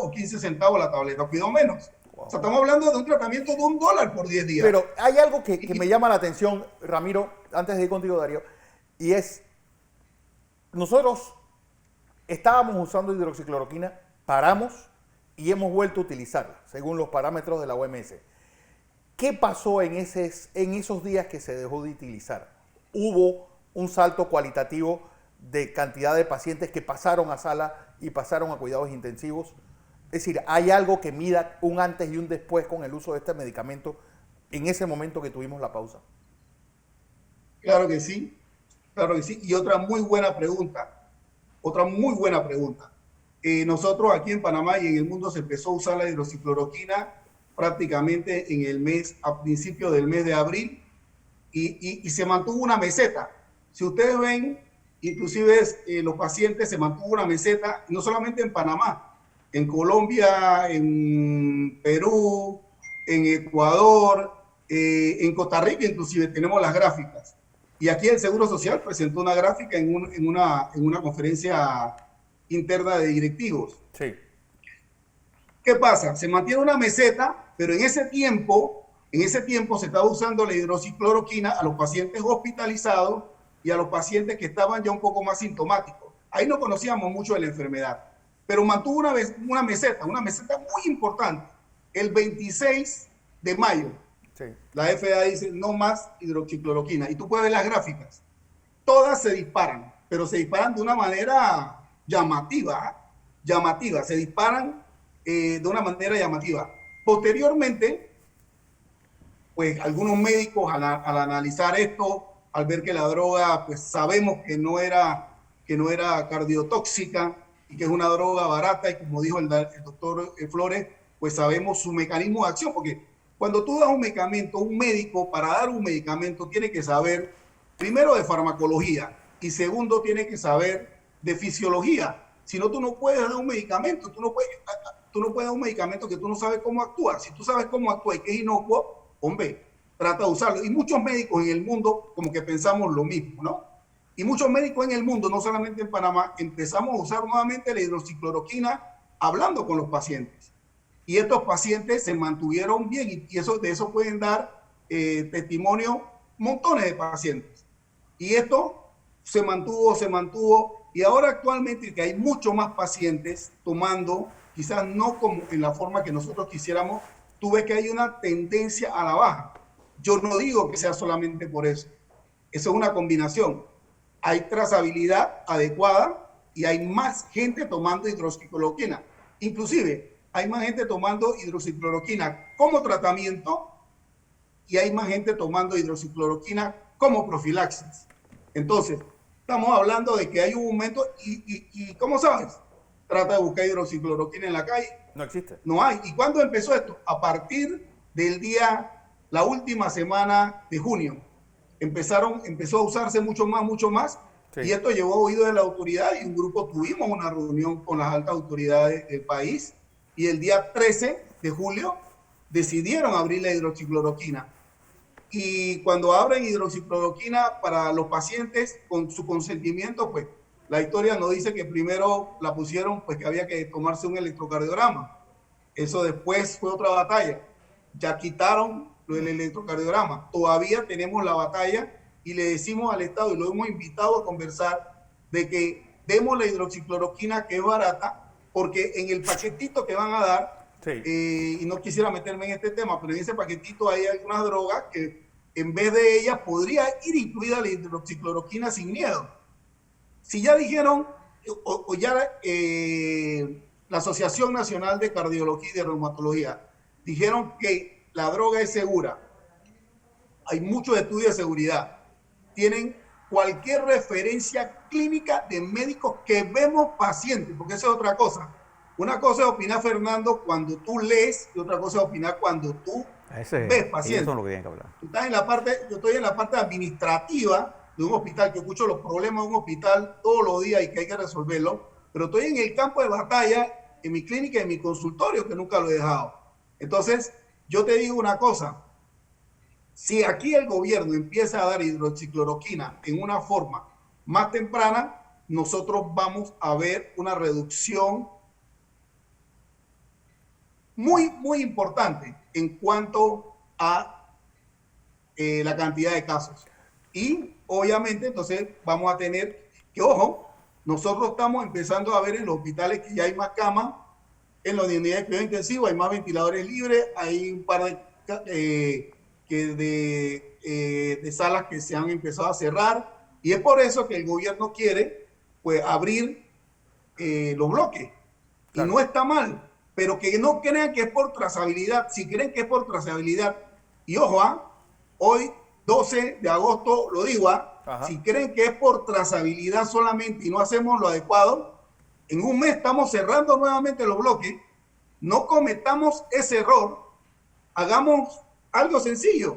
o 15 centavos la tableta, cuidado menos. Wow. O sea, estamos hablando de un tratamiento de $1 por 10 días. Pero hay algo que me llama la atención, Ramiro, antes de ir contigo, Darío, y es, nosotros estábamos usando hidroxicloroquina, paramos y hemos vuelto a utilizarla, según los parámetros de la OMS. ¿Qué pasó en esos días que se dejó de utilizar? ¿Hubo un salto cualitativo de cantidad de pacientes que pasaron a sala y pasaron a cuidados intensivos? Es decir, ¿hay algo que mida un antes y un después con el uso de este medicamento en ese momento que tuvimos la pausa? Claro que sí, claro que sí. Y otra muy buena pregunta. Nosotros aquí en Panamá y en el mundo se empezó a usar la hidroxicloroquina prácticamente a principios del mes de abril y se mantuvo una meseta. Si ustedes ven, inclusive los pacientes se mantuvo una meseta, no solamente en Panamá, en Colombia, en Perú, en Ecuador, en Costa Rica inclusive tenemos las gráficas. Y aquí el Seguro Social presentó una gráfica en una conferencia interna de directivos. Sí. ¿Qué pasa? Se mantiene una meseta, pero en ese tiempo se estaba usando la hidroxicloroquina a los pacientes hospitalizados y a los pacientes que estaban ya un poco más sintomáticos. Ahí no conocíamos mucho de la enfermedad, pero mantuvo una meseta muy importante. El 26 de mayo, Sí. la FDA dice no más hidroxicloroquina. Y tú puedes ver las gráficas. Todas se disparan, pero se disparan de una manera llamativa. Se disparan de una manera llamativa. Posteriormente, pues algunos médicos al analizar esto, al ver que la droga, pues sabemos que no era cardiotóxica y que es una droga barata, y como dijo el doctor Flores, pues sabemos su mecanismo de acción, porque cuando tú das un medicamento, un médico para dar un medicamento tiene que saber primero de farmacología y segundo tiene que saber de fisiología. Si no, tú no puedes dar un medicamento, tú no puedes dar un medicamento que tú no sabes cómo actúa. Si tú sabes cómo actúa y que es inocuo, hombre, trata de usarlo. Y muchos médicos en el mundo como que pensamos lo mismo, ¿no? Y muchos médicos en el mundo, no solamente en Panamá, empezamos a usar nuevamente la hidroxicloroquina hablando con los pacientes. Y estos pacientes se mantuvieron bien y de eso pueden dar testimonio montones de pacientes. Y esto se mantuvo y ahora actualmente que hay mucho más pacientes tomando, quizás no como en la forma que nosotros quisiéramos, tú ves que hay una tendencia a la baja. Yo no digo que sea solamente por eso. Eso es una combinación. Hay trazabilidad adecuada y hay más gente tomando hidroxicloroquina. Inclusive, hay más gente tomando hidroxicloroquina como tratamiento y hay más gente tomando hidroxicloroquina como profilaxis. Entonces, estamos hablando de que hay un momento y ¿cómo sabes? Trata de buscar hidroxicloroquina en la calle. No existe. No hay. ¿Y cuándo empezó esto? A partir del la última semana de junio. Empezó a usarse mucho más. Sí. Y esto llevó a oídos de la autoridad y un grupo tuvimos una reunión con las altas autoridades del país y el día 13 de julio decidieron abrir la hidroxicloroquina. Y cuando abren hidroxicloroquina para los pacientes con su consentimiento, pues la historia nos dice que primero la pusieron, pues que había que tomarse un electrocardiograma. Eso después fue otra batalla. Ya quitaron lo del electrocardiograma. Todavía tenemos la batalla y le decimos al Estado, y lo hemos invitado a conversar, de que demos la hidroxicloroquina que es barata, porque en el paquetito que van a dar, sí. Y no quisiera meterme en este tema, pero en ese paquetito hay algunas drogas que en vez de ellas podría ir incluida la hidroxicloroquina sin miedo. Si ya dijeron, la Asociación Nacional de Cardiología y de Reumatología dijeron que la droga es segura, hay muchos estudios de seguridad, tienen cualquier referencia clínica de médicos que vemos pacientes, porque eso es otra cosa. Una cosa es opinar, Fernando, cuando tú lees, y otra cosa es opinar cuando tú ves pacientes. Eso es lo que tienen que hablar. Yo estoy en la parte administrativa de un hospital, que escucho los problemas de un hospital todos los días y que hay que resolverlos, pero estoy en el campo de batalla, en mi clínica, en mi consultorio, que nunca lo he dejado. Entonces, yo te digo una cosa, si aquí el gobierno empieza a dar hidroxicloroquina en una forma más temprana, nosotros vamos a ver una reducción muy, muy importante en cuanto a la cantidad de casos. Y obviamente entonces vamos a tener que, ojo, nosotros estamos empezando a ver en los hospitales que ya hay más camas, en las unidades de cuidado intensivo hay más ventiladores libres, hay un par de salas que se han empezado a cerrar, y es por eso que el gobierno quiere pues abrir los bloques. Claro. Y no está mal, pero que no crean que es por trazabilidad. Si creen que es por trazabilidad, y ojo, hoy 12 de agosto, lo digo, si creen que es por trazabilidad solamente y no hacemos lo adecuado, en un mes estamos cerrando nuevamente los bloques. No cometamos ese error, hagamos algo sencillo,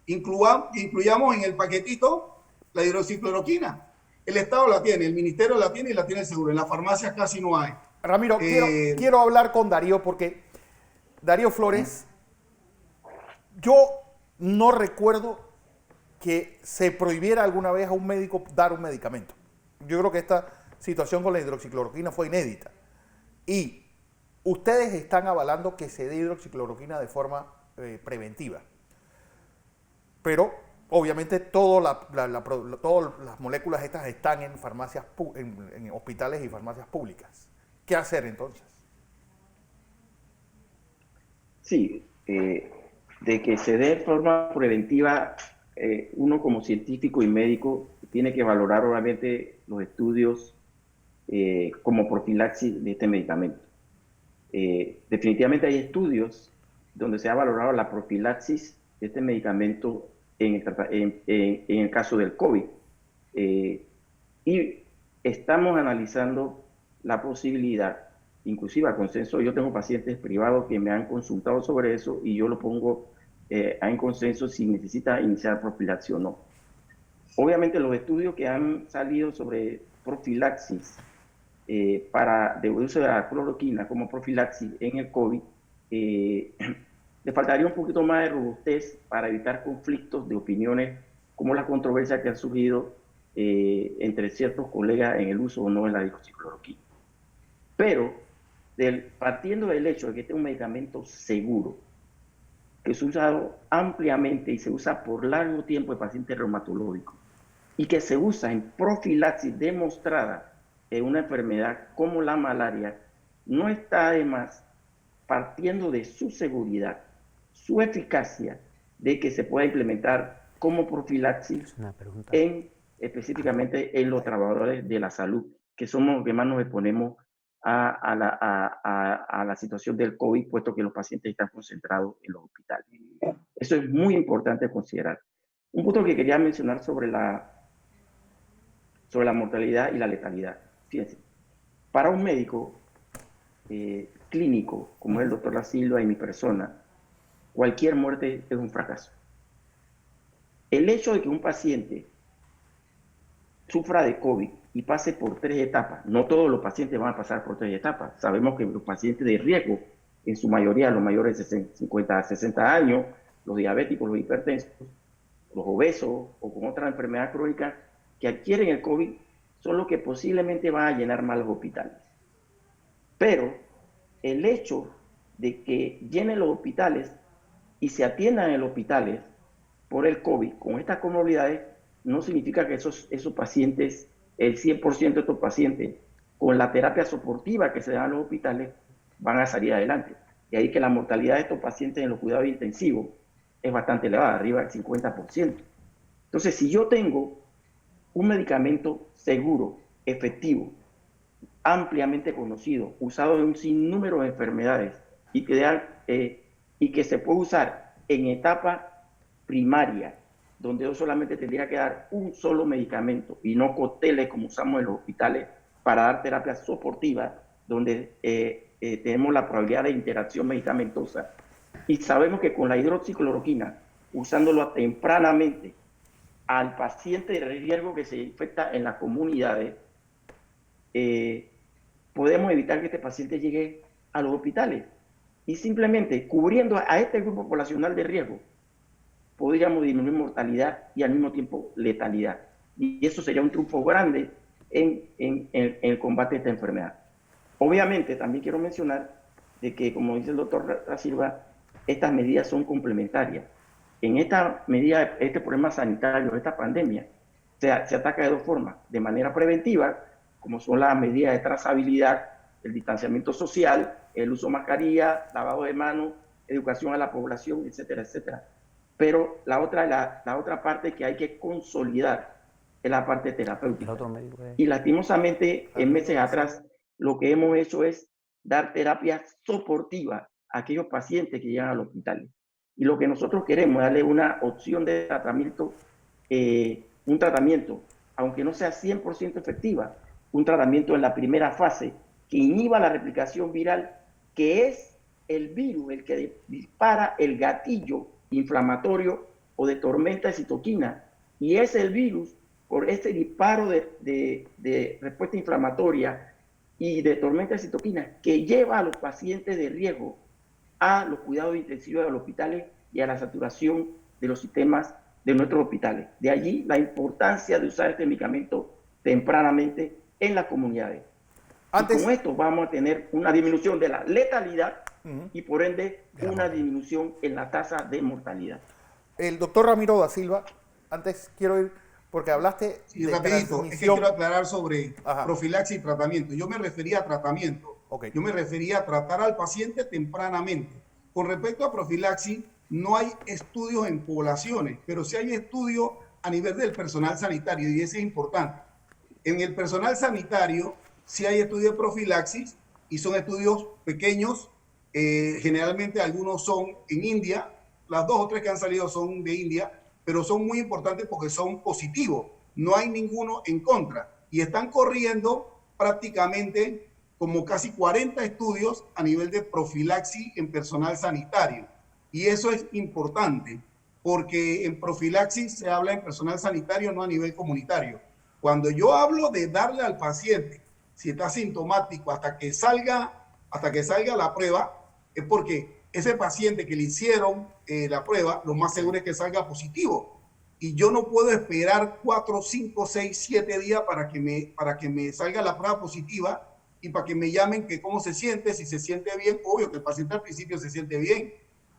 incluyamos en el paquetito la hidroxicloroquina. El Estado la tiene, el Ministerio la tiene y la tiene el seguro. En las farmacias casi no hay. Ramiro, quiero hablar con Darío porque Darío Flores, yo no recuerdo que se prohibiera alguna vez a un médico dar un medicamento. Yo creo que esta situación con la hidroxicloroquina fue inédita. Y ustedes están avalando que se dé hidroxicloroquina de forma preventiva. Pero obviamente todas las moléculas estas están en farmacias, en hospitales y farmacias públicas. ¿Qué hacer entonces? Sí, de que se dé de forma preventiva, uno como científico y médico tiene que valorar obviamente los estudios como profilaxis de este medicamento. Definitivamente hay estudios donde se ha valorado la profilaxis de este medicamento en el caso del COVID. Y estamos analizando la posibilidad, inclusive a consenso. Yo tengo pacientes privados que me han consultado sobre eso y yo lo pongo en consenso si necesita iniciar profilaxis o no. Obviamente los estudios que han salido sobre profilaxis de uso de la cloroquina como profilaxis en el COVID, le faltaría un poquito más de robustez para evitar conflictos de opiniones como la controversia que ha surgido entre ciertos colegas en el uso o no de la hidroxicloroquina. Pero partiendo del hecho de que este es un medicamento seguro, que es usado ampliamente y se usa por largo tiempo en pacientes reumatológicos, y que se usa en profilaxis demostrada en una enfermedad como la malaria, no está además partiendo de su seguridad, su eficacia, de que se pueda implementar como profilaxis específicamente en los trabajadores de la salud, que somos los que más nos exponemos a la situación del COVID, puesto que los pacientes están concentrados en los hospitales. Eso es muy importante considerar. Un punto que quería mencionar sobre la mortalidad y la letalidad. Fíjense, para un médico clínico, como es el doctor Da Silva y mi persona, cualquier muerte es un fracaso. El hecho de que un paciente sufra de COVID y pase por 3 etapas, no todos los pacientes van a pasar por 3 etapas. Sabemos que los pacientes de riesgo, en su mayoría los mayores de 50 a 60 años, los diabéticos, los hipertensos, los obesos o con otra enfermedad crónica que adquieren el COVID, son los que posiblemente van a llenar más los hospitales. Pero el hecho de que llenen los hospitales y se atiendan en los hospitales por el COVID con estas comorbilidades, no significa que esos pacientes, el 100% de estos pacientes, con la terapia soportiva que se da en los hospitales, van a salir adelante. Y ahí que la mortalidad de estos pacientes en los cuidados intensivos es bastante elevada, arriba del 50%. Entonces, si yo tengo un medicamento seguro, efectivo, ampliamente conocido, usado en un sinnúmero de enfermedades y que se puede usar en etapa primaria, donde yo solamente tendría que dar un solo medicamento y no cócteles como usamos en los hospitales para dar terapia soportiva, donde tenemos la probabilidad de interacción medicamentosa. Y sabemos que con la hidroxicloroquina, usándolo tempranamente al paciente de riesgo que se infecta en las comunidades, podemos evitar que este paciente llegue a los hospitales. Y simplemente cubriendo a este grupo poblacional de riesgo, podríamos disminuir mortalidad y al mismo tiempo letalidad. Y eso sería un triunfo grande en el combate a esta enfermedad. Obviamente, también quiero mencionar de que, como dice el doctor Da Silva, estas medidas son complementarias. En esta medida, este problema sanitario, esta pandemia, se ataca de 2 formas. De manera preventiva, como son las medidas de trazabilidad, el distanciamiento social, el uso de mascarilla, lavado de manos, educación a la población, etcétera, etcétera. Pero la otra parte que hay que consolidar es la parte terapéutica. Y lastimosamente, en meses atrás, lo que hemos hecho es dar terapia soportiva a aquellos pacientes que llegan al hospital. Y lo que nosotros queremos es darle una opción de tratamiento, un tratamiento, aunque no sea 100% efectiva, un tratamiento en la primera fase que inhiba la replicación viral, que es el virus el que dispara el gatillo inflamatorio o de tormenta de citoquina. Y es el virus, por ese disparo de respuesta inflamatoria y de tormenta de citoquina, que lleva a los pacientes de riesgo a los cuidados intensivos de los hospitales y a la saturación de los sistemas de nuestros hospitales. De allí la importancia de usar este medicamento tempranamente en las comunidades. Y con esto vamos a tener una disminución de la letalidad y por ende una disminución en la tasa de mortalidad. El doctor Ramiro da Silva, antes quiero ir, porque hablaste de rapidito, es que quiero aclarar sobre profilaxis y tratamiento. Yo me refería a tratamiento. Yo me refería a tratar al paciente tempranamente. Con respecto a profilaxis, no hay estudios en poblaciones, pero sí hay estudios a nivel del personal sanitario, y eso es importante. En el personal sanitario sí hay estudios de profilaxis, y son estudios pequeños. Generalmente algunos son en India, las 2 o 3 que han salido son de India, pero son muy importantes porque son positivos. No hay ninguno en contra. Y están corriendo prácticamente como casi 40 estudios a nivel de profilaxis en personal sanitario. Y eso es importante, porque en profilaxis se habla en personal sanitario, no a nivel comunitario. Cuando yo hablo de darle al paciente, si está sintomático, hasta que salga la prueba, es porque ese paciente que le hicieron la prueba, lo más seguro es que salga positivo. Y yo no puedo esperar 4, 5, 6, 7 días para que me salga la prueba positiva y para que me llamen que cómo se siente, si se siente bien. Obvio que el paciente al principio se siente bien.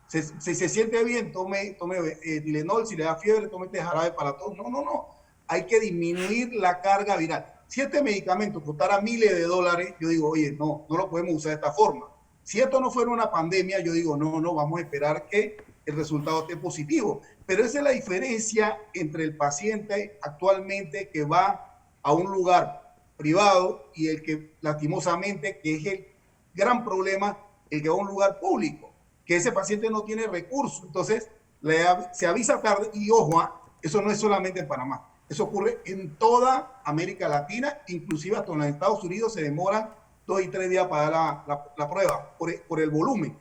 Si se siente bien, tome Tylenol, si le da fiebre, tome este jarabe para todos. No. Hay que disminuir la carga viral. Si este medicamento costara miles de dólares, yo digo, oye, no lo podemos usar de esta forma. Si esto no fuera una pandemia, yo digo, no, vamos a esperar que el resultado esté positivo. Pero esa es la diferencia entre el paciente actualmente que va a un lugar privado y el que lastimosamente, que es el gran problema, el que va a un lugar público, que ese paciente no tiene recursos. Entonces, se avisa tarde y ojo, eso no es solamente en Panamá. Eso ocurre en toda América Latina, inclusive hasta en los Estados Unidos se demora 2 y 3 días para dar la prueba por el volumen.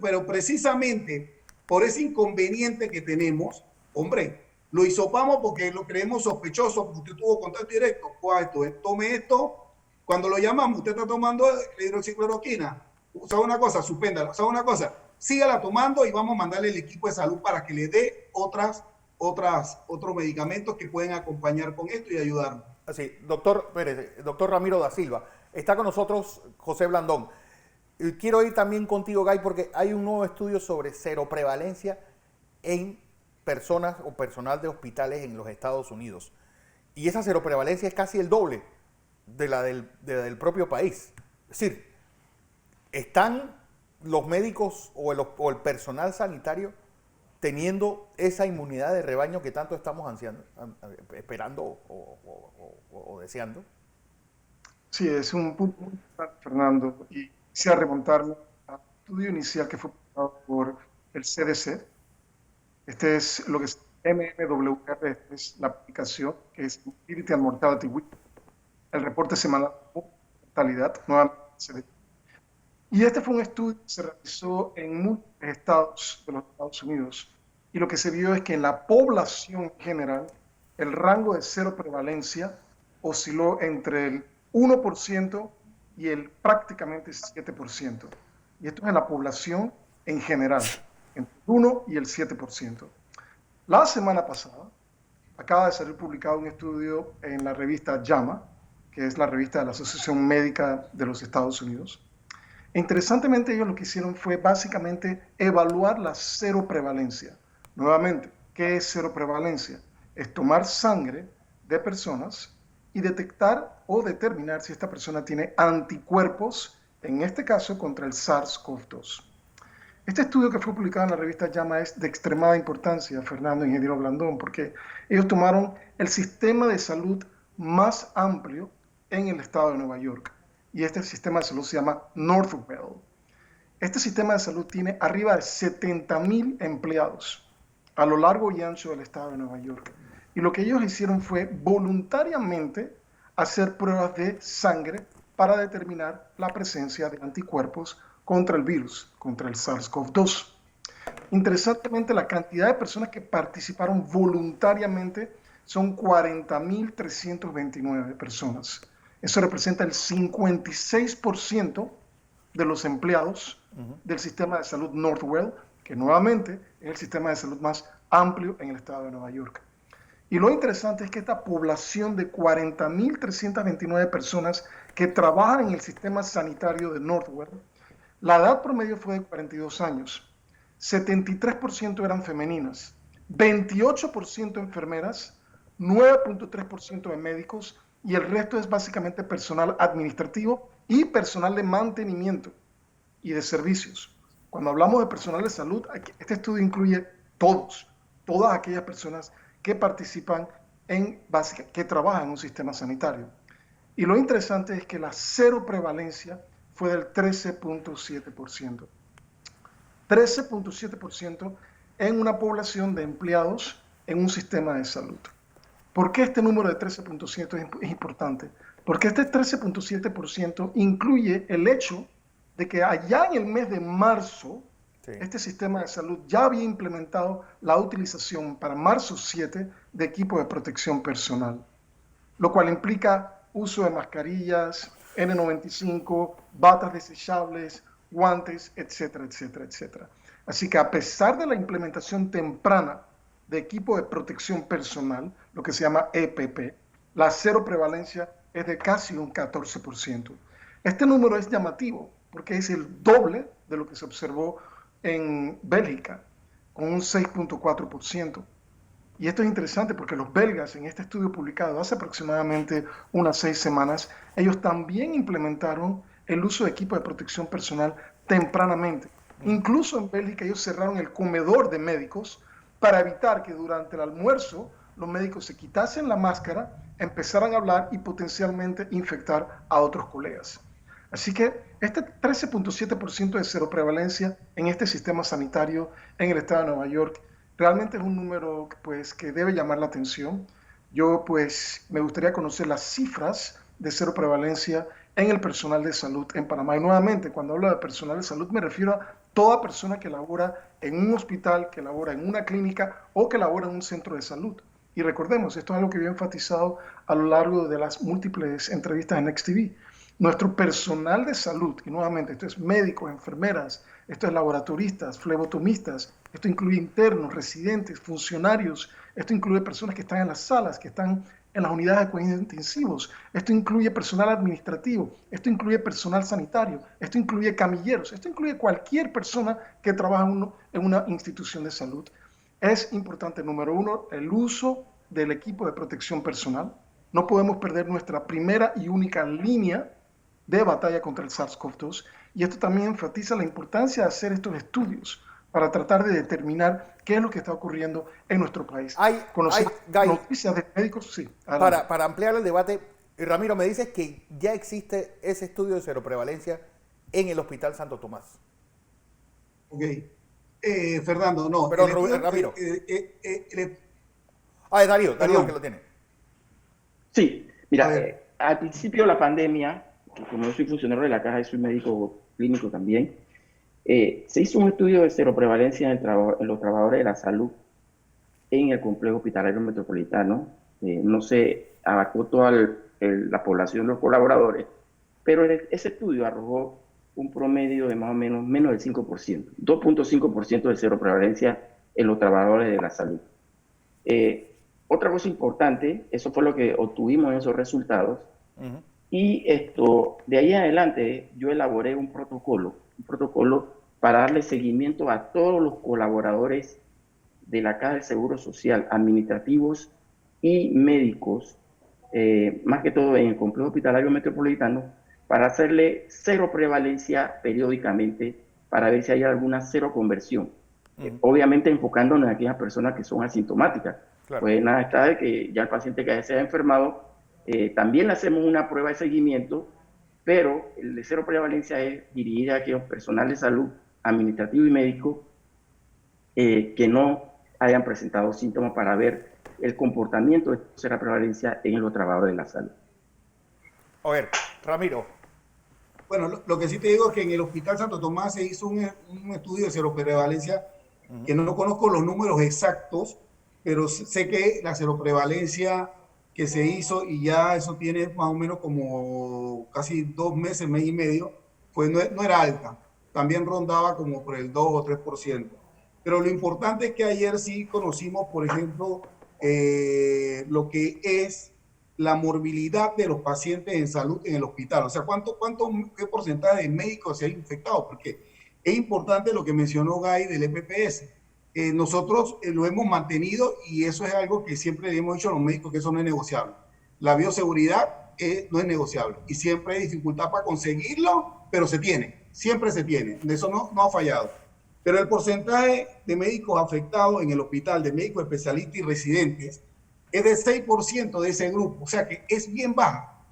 Pero precisamente por ese inconveniente que tenemos, hombre, lo hisopamos porque lo creemos sospechoso, porque usted tuvo contacto directo. Tome esto. Cuando lo llamamos, usted está tomando hidroxicloroquina. ¿Sabe una cosa? Suspéndala. ¿Sabe una cosa? Sígala tomando y vamos a mandarle el equipo de salud para que le dé otros medicamentos que pueden acompañar con esto y ayudarnos. Sí, doctor Ramiro da Silva. Está con nosotros José Blandón. Quiero ir también contigo, Guy, porque hay un nuevo estudio sobre seroprevalencia en personas o personal de hospitales en los Estados Unidos. Y esa seroprevalencia es casi el doble de la del propio país. Es decir, ¿están los médicos o el personal sanitario teniendo esa inmunidad de rebaño que tanto estamos ansiando, esperando o deseando? Sí, es un punto muy importante, Fernando, y quisiera remontarme al estudio inicial que fue publicado por el CDC. Este es lo que es MMWR, esta es la aplicación que es Morbidity and Mortality Week, el reporte semanal de mortalidad, nuevamente CDC. Y este fue un estudio que se realizó en muchos estados de los Estados Unidos. Y lo que se vio es que en la población en general, el rango de seroprevalencia osciló entre el 1% y el prácticamente 7%. Y esto es en la población en general, entre el 1 y el 7%. La semana pasada acaba de salir publicado un estudio en la revista JAMA, que es la revista de la Asociación Médica de los Estados Unidos. Interesantemente, ellos lo que hicieron fue básicamente evaluar la seroprevalencia. Nuevamente, ¿qué es seroprevalencia? Es tomar sangre de personas y detectar o determinar si esta persona tiene anticuerpos, en este caso contra el SARS-CoV-2. Este estudio que fue publicado en la revista JAMA es de extremada importancia, Fernando, ingeniero Blandón, porque ellos tomaron el sistema de salud más amplio en el estado de Nueva York. Y este sistema de salud se llama Northwell. Este sistema de salud tiene arriba de 70,000 empleados a lo largo y ancho del estado de Nueva York. Y lo que ellos hicieron fue voluntariamente hacer pruebas de sangre para determinar la presencia de anticuerpos contra el virus, contra el SARS-CoV-2. Interesantemente, la cantidad de personas que participaron voluntariamente son 40,329 personas. Eso representa el 56% de los empleados del sistema de salud Northwell que nuevamente es el sistema de salud más amplio en el estado de Nueva York. Y lo interesante es que esta población de 40.329 personas que trabajan en el sistema sanitario de Northwell, la edad promedio fue de 42 años, 73% eran femeninas, 28% enfermeras, 9.3% de médicos y el resto es básicamente personal administrativo y personal de mantenimiento y de servicios. Cuando hablamos de personal de salud, este estudio incluye todas aquellas personas que participan que trabajan en un sistema sanitario. Y lo interesante es que la cero prevalencia fue del 13.7%. 13.7% en una población de empleados en un sistema de salud. ¿Por qué este número de 13.7 es importante? Porque este 13.7% incluye el hecho de que allá en el mes de marzo, este sistema de salud ya había implementado la utilización para marzo 7 de equipos de protección personal, lo cual implica uso de mascarillas, N95, batas desechables, guantes, etcétera, etcétera, etcétera. Así que a pesar de la implementación temprana de equipo de protección personal, lo que se llama EPP, la cero prevalencia es de casi un 14%. Este número es llamativo porque es el doble de lo que se observó en Bélgica, con un 6.4%. Y esto es interesante porque los belgas, en este estudio publicado hace aproximadamente unas 6 semanas, ellos también implementaron el uso de equipo de protección personal tempranamente. Incluso en Bélgica ellos cerraron el comedor de médicos para evitar que durante el almuerzo los médicos se quitasen la máscara, empezaran a hablar y potencialmente infectar a otros colegas. Así que este 13.7% de cero prevalencia en este sistema sanitario en el estado de Nueva York realmente es un número pues, que debe llamar la atención. Yo pues me gustaría conocer las cifras de cero prevalencia en el personal de salud en Panamá. Y nuevamente, cuando hablo de personal de salud me refiero a toda persona que labora en un hospital, que labora en una clínica o que labora en un centro de salud. Y recordemos, esto es algo que yo he enfatizado a lo largo de las múltiples entrevistas en NextTV. Nuestro personal de salud, y nuevamente esto es médicos, enfermeras, esto es laboratoristas, flebotomistas, esto incluye internos, residentes, funcionarios, esto incluye personas que están en las salas, que están en las unidades de cuidados intensivos, esto incluye personal administrativo, esto incluye personal sanitario, esto incluye camilleros, esto incluye cualquier persona que trabaja en una institución de salud. Es importante, número uno, el uso del equipo de protección personal. No podemos perder nuestra primera y única línea de batalla contra el SARS-CoV-2 y esto también enfatiza la importancia de hacer estos estudios para tratar de determinar qué es lo que está ocurriendo en nuestro país. Conocer noticias de médicos, sí. Para ampliar el debate, Ramiro, me dices que ya existe ese estudio de seroprevalencia en el Hospital Santo Tomás. Ok. Fernando, no. Pero Ramiro. Darío que lo tiene. Sí, mira, al principio de la pandemia, que como yo soy funcionario de la caja y soy médico clínico también, se hizo un estudio de seroprevalencia en los trabajadores de la salud en el complejo hospitalario metropolitano. No se abarcó toda la población de los colaboradores, pero ese estudio arrojó un promedio de más o menos del 5%, 2.5% de seroprevalencia en los trabajadores de la salud. Otra cosa importante, eso fue lo que obtuvimos en esos resultados, y de ahí en adelante yo elaboré un protocolo para darle seguimiento a todos los colaboradores de la Caja del Seguro Social, administrativos y médicos, más que todo en el complejo hospitalario metropolitano, para hacerle cero prevalencia periódicamente para ver si hay alguna cero conversión. Obviamente enfocándonos en aquellas personas que son asintomáticas. Claro. Pues nada está de que ya el paciente que se ha enfermado, también le hacemos una prueba de seguimiento, pero el de cero prevalencia es dirigida a aquellos personal de salud, administrativo y médico, que no hayan presentado síntomas para ver el comportamiento de cero prevalencia en los trabajadores de la salud. A ver, Ramiro. Bueno, lo que sí te digo es que en el Hospital Santo Tomás se hizo un estudio de seroprevalencia, que no conozco los números exactos, pero sé que la seroprevalencia que se hizo, y ya eso tiene más o menos como casi 2 meses, mes y medio, pues no era alta. También rondaba como por el 2 o 3%. Pero lo importante es que ayer sí conocimos, por ejemplo, lo que es la morbilidad de los pacientes en salud en el hospital. O sea, qué porcentaje de médicos se ha infectado? Porque es importante lo que mencionó Guy del EPPS. Nosotros lo hemos mantenido y eso es algo que siempre le hemos dicho a los médicos que eso no es negociable. La bioseguridad no es negociable y siempre hay dificultad para conseguirlo, pero se tiene, siempre se tiene. De eso no ha fallado. Pero el porcentaje de médicos afectados en el hospital, de médicos especialistas y residentes, es de 6% de ese grupo, o sea que es bien baja.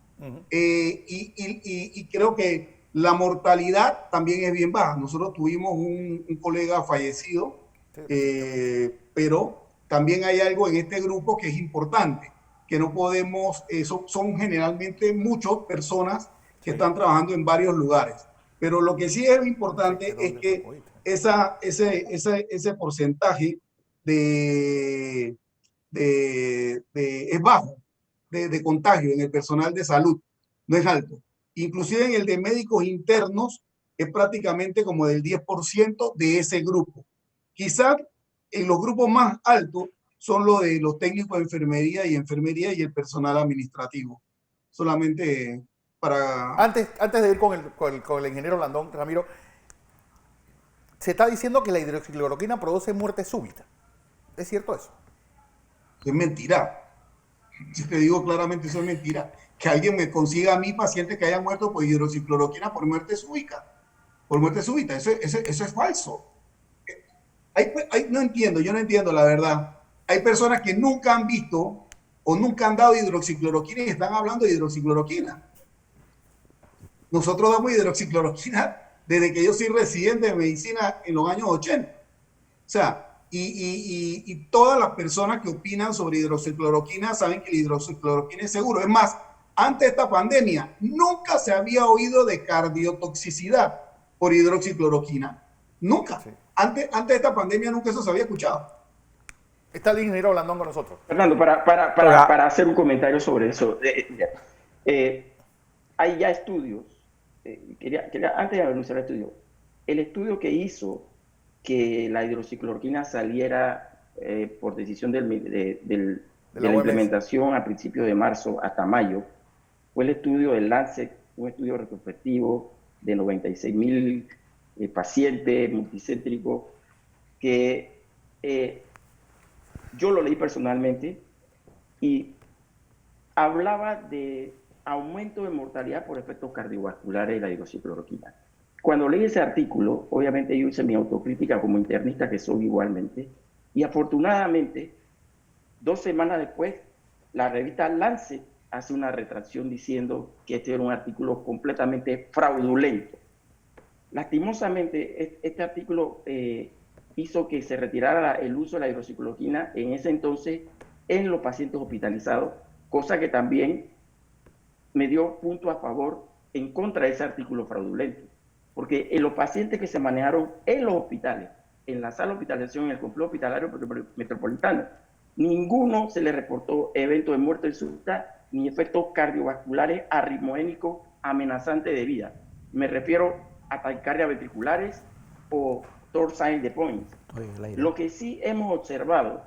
Y creo que la mortalidad también es bien baja. Nosotros tuvimos un colega fallecido, pero también hay algo en este grupo que es importante, que no podemos, son generalmente muchas personas que están trabajando en varios lugares. Pero lo que sí es importante es que ese porcentaje es bajo de contagio en el personal de salud, no es alto. Inclusive en el de médicos internos es prácticamente como del 10% de ese grupo. Quizás en los grupos más altos son los de los técnicos de enfermería y el personal administrativo. Solamente para... Antes de ir con el ingeniero Blandón, Ramiro, se está diciendo que la hidroxicloroquina produce muerte súbita. ¿Es cierto eso? Es mentira. Si te digo claramente, eso es mentira. Que alguien me consiga a mí pacientes que hayan muerto por hidroxicloroquina por muerte súbita. Por muerte súbita. Eso es falso. Yo no entiendo la verdad. Hay personas que nunca han visto o nunca han dado hidroxicloroquina y están hablando de hidroxicloroquina. Nosotros damos hidroxicloroquina desde que yo soy residente de medicina en los años 80. O sea, y todas las personas que opinan sobre hidroxicloroquina saben que la hidroxicloroquina es seguro. Es más, antes de esta pandemia, nunca se había oído de cardiotoxicidad por hidroxicloroquina. Nunca. Sí. Antes de esta pandemia nunca eso se había escuchado. Está el ingeniero Blandón con nosotros. Fernando, para hacer un comentario sobre eso. Hay ya estudios. Antes de anunciar el estudio que hizo que la hidroxicloroquina saliera por decisión de la implementación a principios de marzo hasta mayo, fue el estudio del Lancet, un estudio retrospectivo de 96,000 pacientes multicéntricos que yo lo leí personalmente y hablaba de aumento de mortalidad por efectos cardiovasculares de la hidroxicloroquina. Cuando leí ese artículo, obviamente yo hice mi autocrítica como internista que soy igualmente, y afortunadamente, 2 semanas después, la revista Lancet hace una retracción diciendo que este era un artículo completamente fraudulento. Lastimosamente, este artículo hizo que se retirara el uso de la hidroxicloroquina en ese entonces en los pacientes hospitalizados, cosa que también me dio punto a favor en contra de ese artículo fraudulento. Porque en los pacientes que se manejaron en los hospitales, en la sala de hospitalización, en el complejo hospitalario metropolitano, ninguno se le reportó evento de muerte súbita ni efectos cardiovasculares arritmogénicos amenazantes de vida. Me refiero a taquicardias ventriculares o torsade de points. Lo que sí hemos observado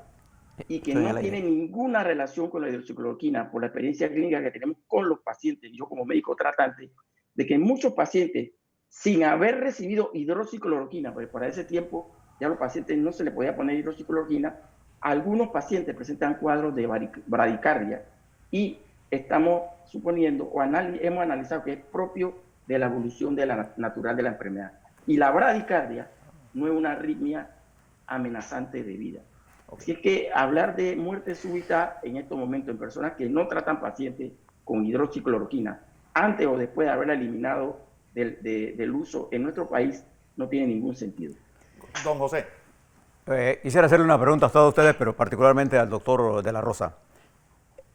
y que no tiene ninguna relación con la hidroxicloroquina por la experiencia clínica que tenemos con los pacientes, yo como médico tratante, de que muchos pacientes sin haber recibido hidroxicloroquina, porque para ese tiempo ya a los pacientes no se les podía poner hidroxicloroquina, algunos pacientes presentan cuadros de bradicardia y estamos suponiendo o hemos analizado que es propio de la evolución natural de la enfermedad. Y la bradicardia no es una arritmia amenazante de vida. Así es que hablar de muerte súbita en estos momentos en personas que no tratan pacientes con hidroxicloroquina, antes o después de haberla eliminado del uso en nuestro país, no tiene ningún sentido. Don José. Quisiera hacerle una pregunta a todos ustedes, pero particularmente al doctor de la Rosa.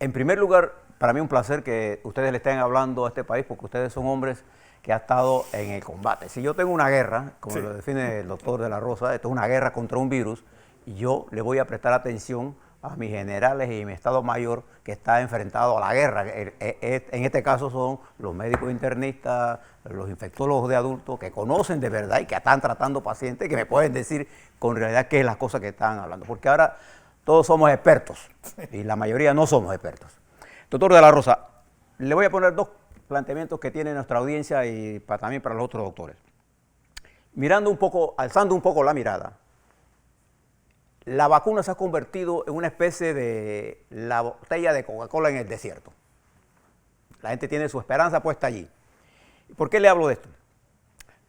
En primer lugar, para mí es un placer que ustedes le estén hablando a este país, porque ustedes son hombres que han estado en el combate. Si yo tengo una guerra, como lo define el doctor de la Rosa, esto es una guerra contra un virus, y yo le voy a prestar atención a mis generales y mi Estado Mayor que está enfrentado a la guerra. En este caso son los médicos internistas, los infectólogos de adultos que conocen de verdad y que están tratando pacientes y que me pueden decir con realidad qué es la cosa que están hablando. Porque ahora todos somos expertos y la mayoría no somos expertos. Doctor de la Rosa, le voy a poner dos planteamientos que tiene nuestra audiencia y también para los otros doctores. Mirando un poco, alzando un poco la mirada, la vacuna se ha convertido en una especie de la botella de Coca-Cola en el desierto. La gente tiene su esperanza puesta allí. ¿Por qué le hablo de esto?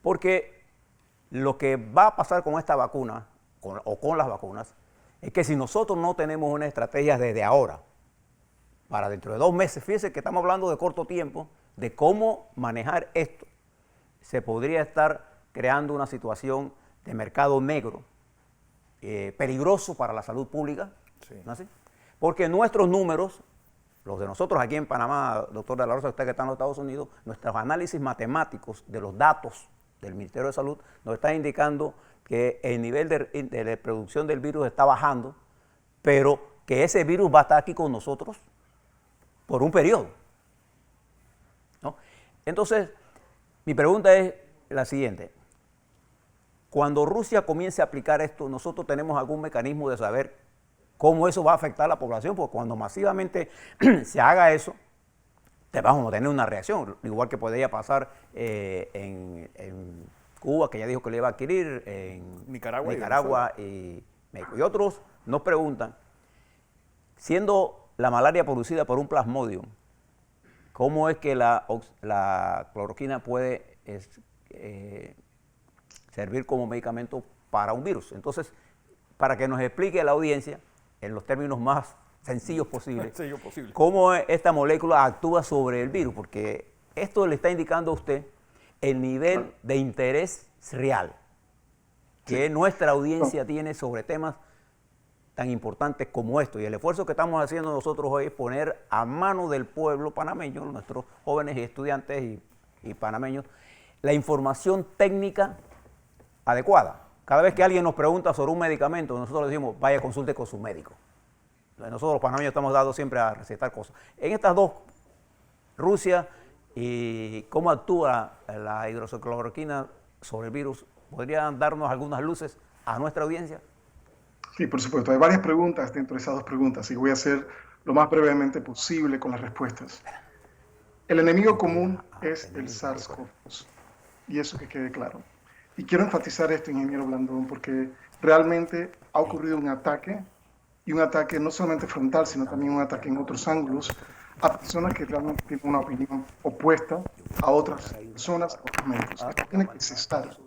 Porque lo que va a pasar con esta vacuna, o con las vacunas, es que si nosotros no tenemos una estrategia desde ahora, para dentro de 2 meses, fíjense que estamos hablando de corto tiempo, de cómo manejar esto, se podría estar creando una situación de mercado negro, peligroso para la salud pública, sí. ¿No es así? Porque nuestros números, los de nosotros aquí en Panamá, doctor de la Rosa, usted que está en los Estados Unidos, nuestros análisis matemáticos de los datos del Ministerio de Salud nos están indicando que el nivel de producción del virus está bajando, pero que ese virus va a estar aquí con nosotros por un periodo, ¿no? Entonces, mi pregunta es la siguiente. Cuando Rusia comience a aplicar esto, ¿nosotros tenemos algún mecanismo de saber cómo eso va a afectar a la población? Porque cuando masivamente se haga eso, vamos a tener una reacción, igual que podría pasar en Cuba, que ya dijo que le iba a adquirir, en Nicaragua y México. Y otros nos preguntan, siendo la malaria producida por un plasmodium, ¿cómo es que la cloroquina puede servir como medicamento para un virus? Entonces, para que nos explique a la audiencia, en los términos más sencillos posibles, cómo esta molécula actúa sobre el virus, porque esto le está indicando a usted el nivel de interés real que nuestra audiencia tiene sobre temas tan importantes como esto. Y el esfuerzo que estamos haciendo nosotros hoy es poner a mano del pueblo panameño, nuestros jóvenes y estudiantes y panameños, la información técnica adecuada. Cada vez que alguien nos pregunta sobre un medicamento, nosotros le decimos, vaya, consulte con su médico. Nosotros los panameños estamos dados siempre a recetar cosas. En estas dos, Rusia y cómo actúa la hidroxicloroquina sobre el virus, ¿podrían darnos algunas luces a nuestra audiencia? Sí, por supuesto. Hay varias preguntas dentro de esas dos preguntas y voy a ser lo más brevemente posible con las respuestas. El enemigo común es el SARS-CoV-2 y eso que quede claro. Y quiero enfatizar esto, ingeniero Blandón, porque realmente ha ocurrido un ataque, y un ataque no solamente frontal, sino también un ataque en otros ángulos, a personas que realmente tienen una opinión opuesta a otras personas, a otros médicos. Esto tiene que cesar,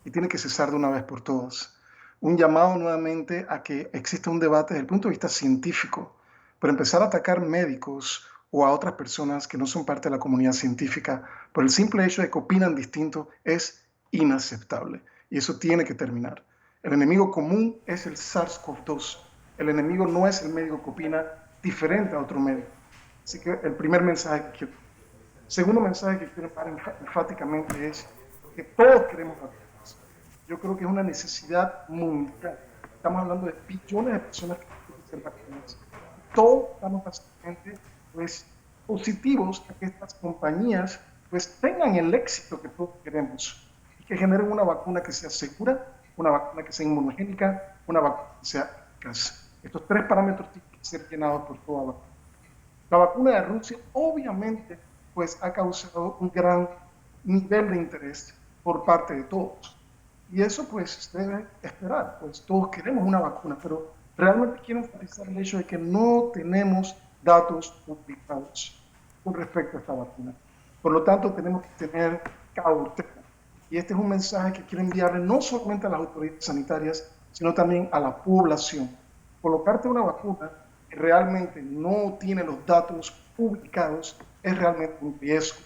y tiene que cesar de una vez por todas. Un llamado nuevamente a que exista un debate desde el punto de vista científico, pero empezar a atacar médicos o a otras personas que no son parte de la comunidad científica por el simple hecho de que opinan distinto es inaceptable. Y eso tiene que terminar. El enemigo común es el SARS-CoV-2. El enemigo no es el médico que opina diferente a otro médico. Así que el primer mensaje que quiero. El segundo mensaje que quiero dar enfáticamente es que todos queremos vacunas. Yo creo que es una necesidad mundial. Estamos hablando de billones de personas que quieren ser vacunadas. Todos estamos básicamente positivos a que estas compañías tengan el éxito que todos queremos y que generen una vacuna que sea segura, una vacuna que sea inmunogénica, una vacuna que sea eficaz. Estos 3 parámetros tienen que ser llenados por toda vacuna. La vacuna de Rusia obviamente ha causado un gran nivel de interés por parte de todos. Y eso se debe esperar, todos queremos una vacuna, pero realmente quiero enfatizar el hecho de que no tenemos datos publicados con respecto a esta vacuna. Por lo tanto, tenemos que tener cautela. Y este es un mensaje que quiero enviarle no solamente a las autoridades sanitarias, sino también a la población. Colocarte una vacuna que realmente no tiene los datos publicados es realmente un riesgo.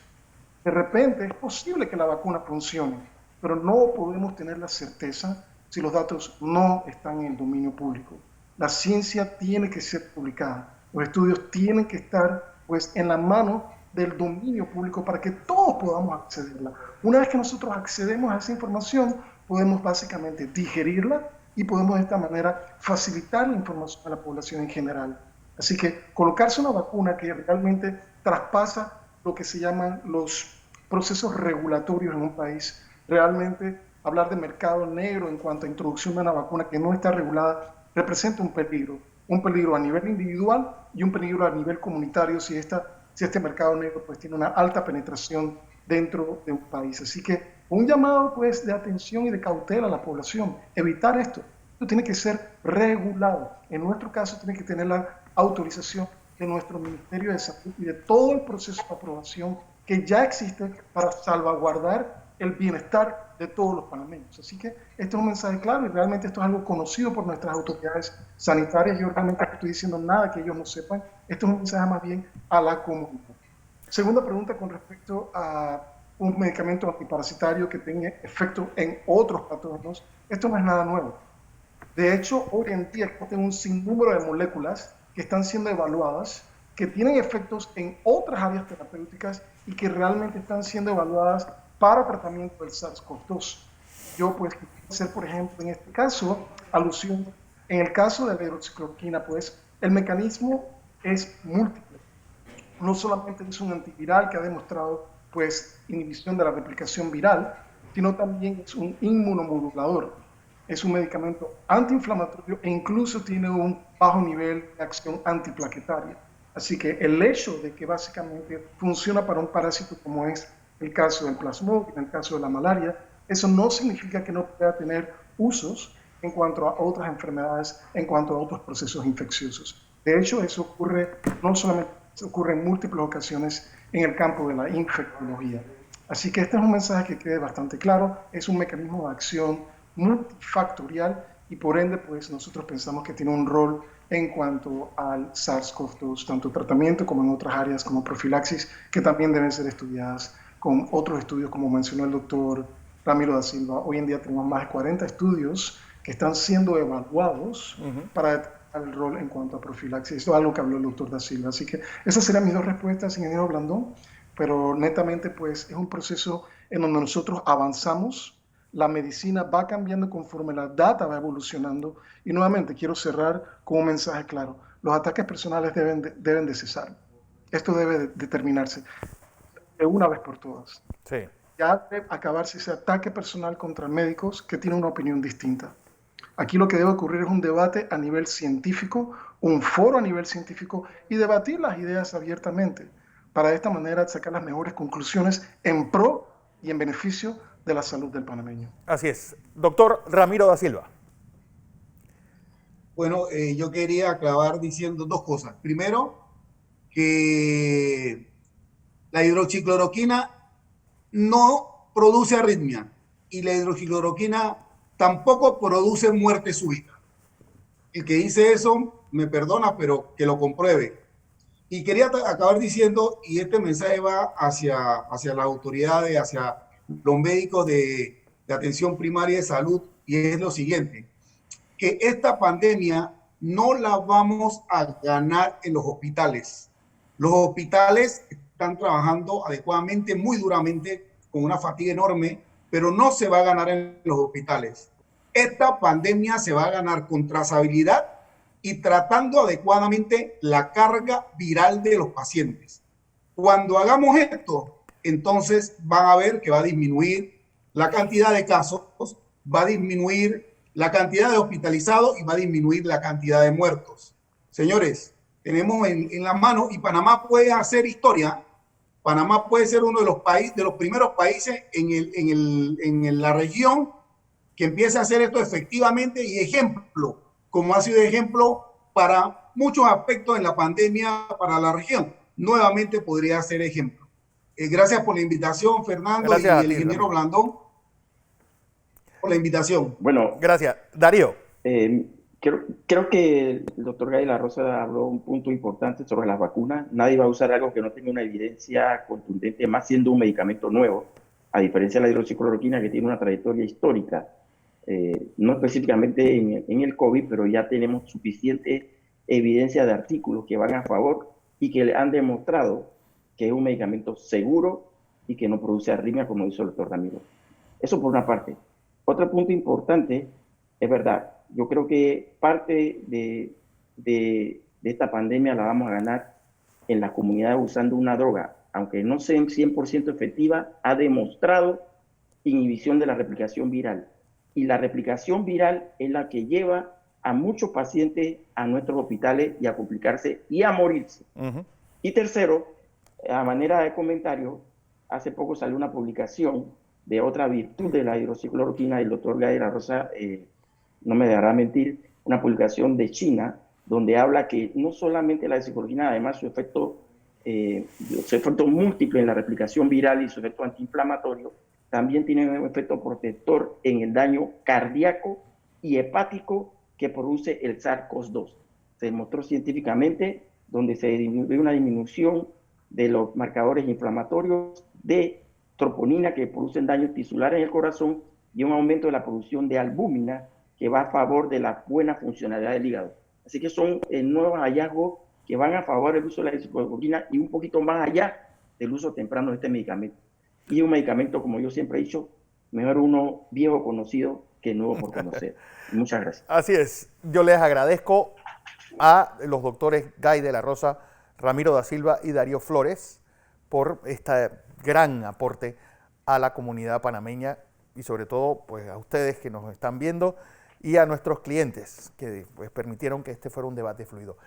De repente es posible que la vacuna funcione, pero no podemos tener la certeza si los datos no están en el dominio público. La ciencia tiene que ser publicada. Los estudios tienen que estar en la mano del dominio público para que todos podamos accederla. Una vez que nosotros accedemos a esa información, podemos básicamente digerirla y podemos de esta manera facilitar la información a la población en general. Así que colocarse una vacuna que realmente traspasa lo que se llaman los procesos regulatorios en un país, realmente hablar de mercado negro en cuanto a introducción de una vacuna que no está regulada representa un peligro a nivel individual y un peligro a nivel comunitario si este mercado negro pues tiene una alta penetración dentro de un país. Así que un llamado pues de atención y de cautela a la población, evitar esto. Esto tiene que ser regulado. En nuestro caso tiene que tener la autorización de nuestro Ministerio de Salud y de todo el proceso de aprobación que ya existe para salvaguardar el bienestar de todos los panameños. Así que este es un mensaje claro y realmente esto es algo conocido por nuestras autoridades sanitarias. Yo realmente no estoy diciendo nada que ellos no sepan. Esto es un mensaje más bien a la comunidad. Segunda pregunta con respecto a un medicamento antiparasitario que tenga efecto en otros patógenos. Esto no es nada nuevo. De hecho, hoy en día existen un sinnúmero de moléculas que están siendo evaluadas, que tienen efectos en otras áreas terapéuticas y que realmente están siendo evaluadas para tratamiento del SARS-CoV-2. Yo pues quiero hacer, por ejemplo, en este caso, alusión, en el caso de la hidroxicloroquina, pues el mecanismo es múltiple. No solamente es un antiviral que ha demostrado pues inhibición de la replicación viral, sino también es un inmunomodulador. Es un medicamento antiinflamatorio e incluso tiene un bajo nivel de acción antiplaquetaria. Así que el hecho de que básicamente funciona para un parásito como es el caso del plasmodium, en el caso de la malaria, eso no significa que no pueda tener usos en cuanto a otras enfermedades, en cuanto a otros procesos infecciosos. De hecho, eso ocurre no solamente, ocurre en múltiples ocasiones en el campo de la infectología. Así que este es un mensaje que quede bastante claro, es un mecanismo de acción multifactorial y por ende pues nosotros pensamos que tiene un rol en cuanto al SARS-CoV-2, tanto tratamiento como en otras áreas como profilaxis, que también deben ser estudiadas con otros estudios como mencionó el doctor Ramiro da Silva. Hoy en día tenemos más de 40 estudios que están siendo evaluados para detectar el rol en cuanto a profilaxis. Esto es algo que habló el doctor da Silva. Así que esas serían mis dos respuestas, ingeniero Blandón, pero netamente pues es un proceso en donde nosotros avanzamos. La medicina va cambiando conforme la data va evolucionando. Y nuevamente quiero cerrar con un mensaje claro. Los ataques personales deben de cesar. Esto debe de terminarse de una vez por todas. Sí. Ya debe acabarse ese ataque personal contra médicos que tienen una opinión distinta. Aquí lo que debe ocurrir es un debate a nivel científico, un foro a nivel científico y debatir las ideas abiertamente para de esta manera sacar las mejores conclusiones en pro y en beneficio de la salud del panameño. Así es. Doctor Ramiro da Silva. Bueno, yo quería acabar diciendo dos cosas. Primero, que la hidroxicloroquina no produce arritmia y la hidroxicloroquina tampoco produce muerte súbita. El que dice eso me perdona, pero que lo compruebe. Y quería acabar diciendo, y este mensaje va hacia las autoridades, hacia los médicos de atención primaria de salud, y es lo siguiente, que esta pandemia no la vamos a ganar en los hospitales. Los hospitales están trabajando adecuadamente, muy duramente, con una fatiga enorme, pero no se va a ganar en los hospitales. Esta pandemia se va a ganar con trazabilidad y tratando adecuadamente la carga viral de los pacientes. Cuando hagamos esto, entonces van a ver que va a disminuir la cantidad de casos, va a disminuir la cantidad de hospitalizados y va a disminuir la cantidad de muertos. Señores, tenemos en la mano, y Panamá puede hacer historia. Panamá puede ser uno de los países, de los primeros países en la región que empiece a hacer esto efectivamente y ejemplo, como ha sido ejemplo para muchos aspectos en la pandemia para la región. Nuevamente podría ser ejemplo. Gracias por la invitación, Fernando, gracias y el ingeniero Blandón, por la invitación. Bueno, gracias. Darío. Creo que el doctor Gay La Rosa habló un punto importante sobre las vacunas. Nadie va a usar algo que no tenga una evidencia contundente, más siendo un medicamento nuevo, a diferencia de la hidroxicloroquina, que tiene una trayectoria histórica, no específicamente en el COVID, pero ya tenemos suficiente evidencia de artículos que van a favor y que han demostrado que es un medicamento seguro y que no produce arritmia, como dice el doctor Ramiro. Eso por una parte. Otro punto importante, es verdad, Yo creo que parte de esta pandemia la vamos a ganar en la comunidad usando una droga, aunque no sea 100% efectiva, ha demostrado inhibición de la replicación viral. Y la replicación viral es la que lleva a muchos pacientes a nuestros hospitales y a complicarse y a morirse. Y tercero, a manera de comentario, hace poco salió una publicación de otra virtud de la hidroxicloroquina del doctor Gay de la Rosa, no me dejará mentir, una publicación de China, donde habla que no solamente la hidroxicloroquina, además su efecto múltiple en la replicación viral y su efecto antiinflamatorio, también tiene un efecto protector en el daño cardíaco y hepático que produce el SARS-CoV-2. Se demostró científicamente donde se ve una disminución de los marcadores inflamatorios de troponina que producen daños tisulares en el corazón y un aumento de la producción de albúmina que va a favor de la buena funcionalidad del hígado. Así que son nuevos hallazgos que van a favor del uso de la hidroxicloroquina y un poquito más allá del uso temprano de este medicamento. Y un medicamento, como yo siempre he dicho, mejor uno viejo conocido que nuevo por conocer. Muchas gracias. Así es. Yo les agradezco a los doctores Gay de la Rosa, Ramiro da Silva y Darío Flores por este gran aporte a la comunidad panameña y sobre todo pues a ustedes que nos están viendo y a nuestros clientes que pues, permitieron que este fuera un debate fluido.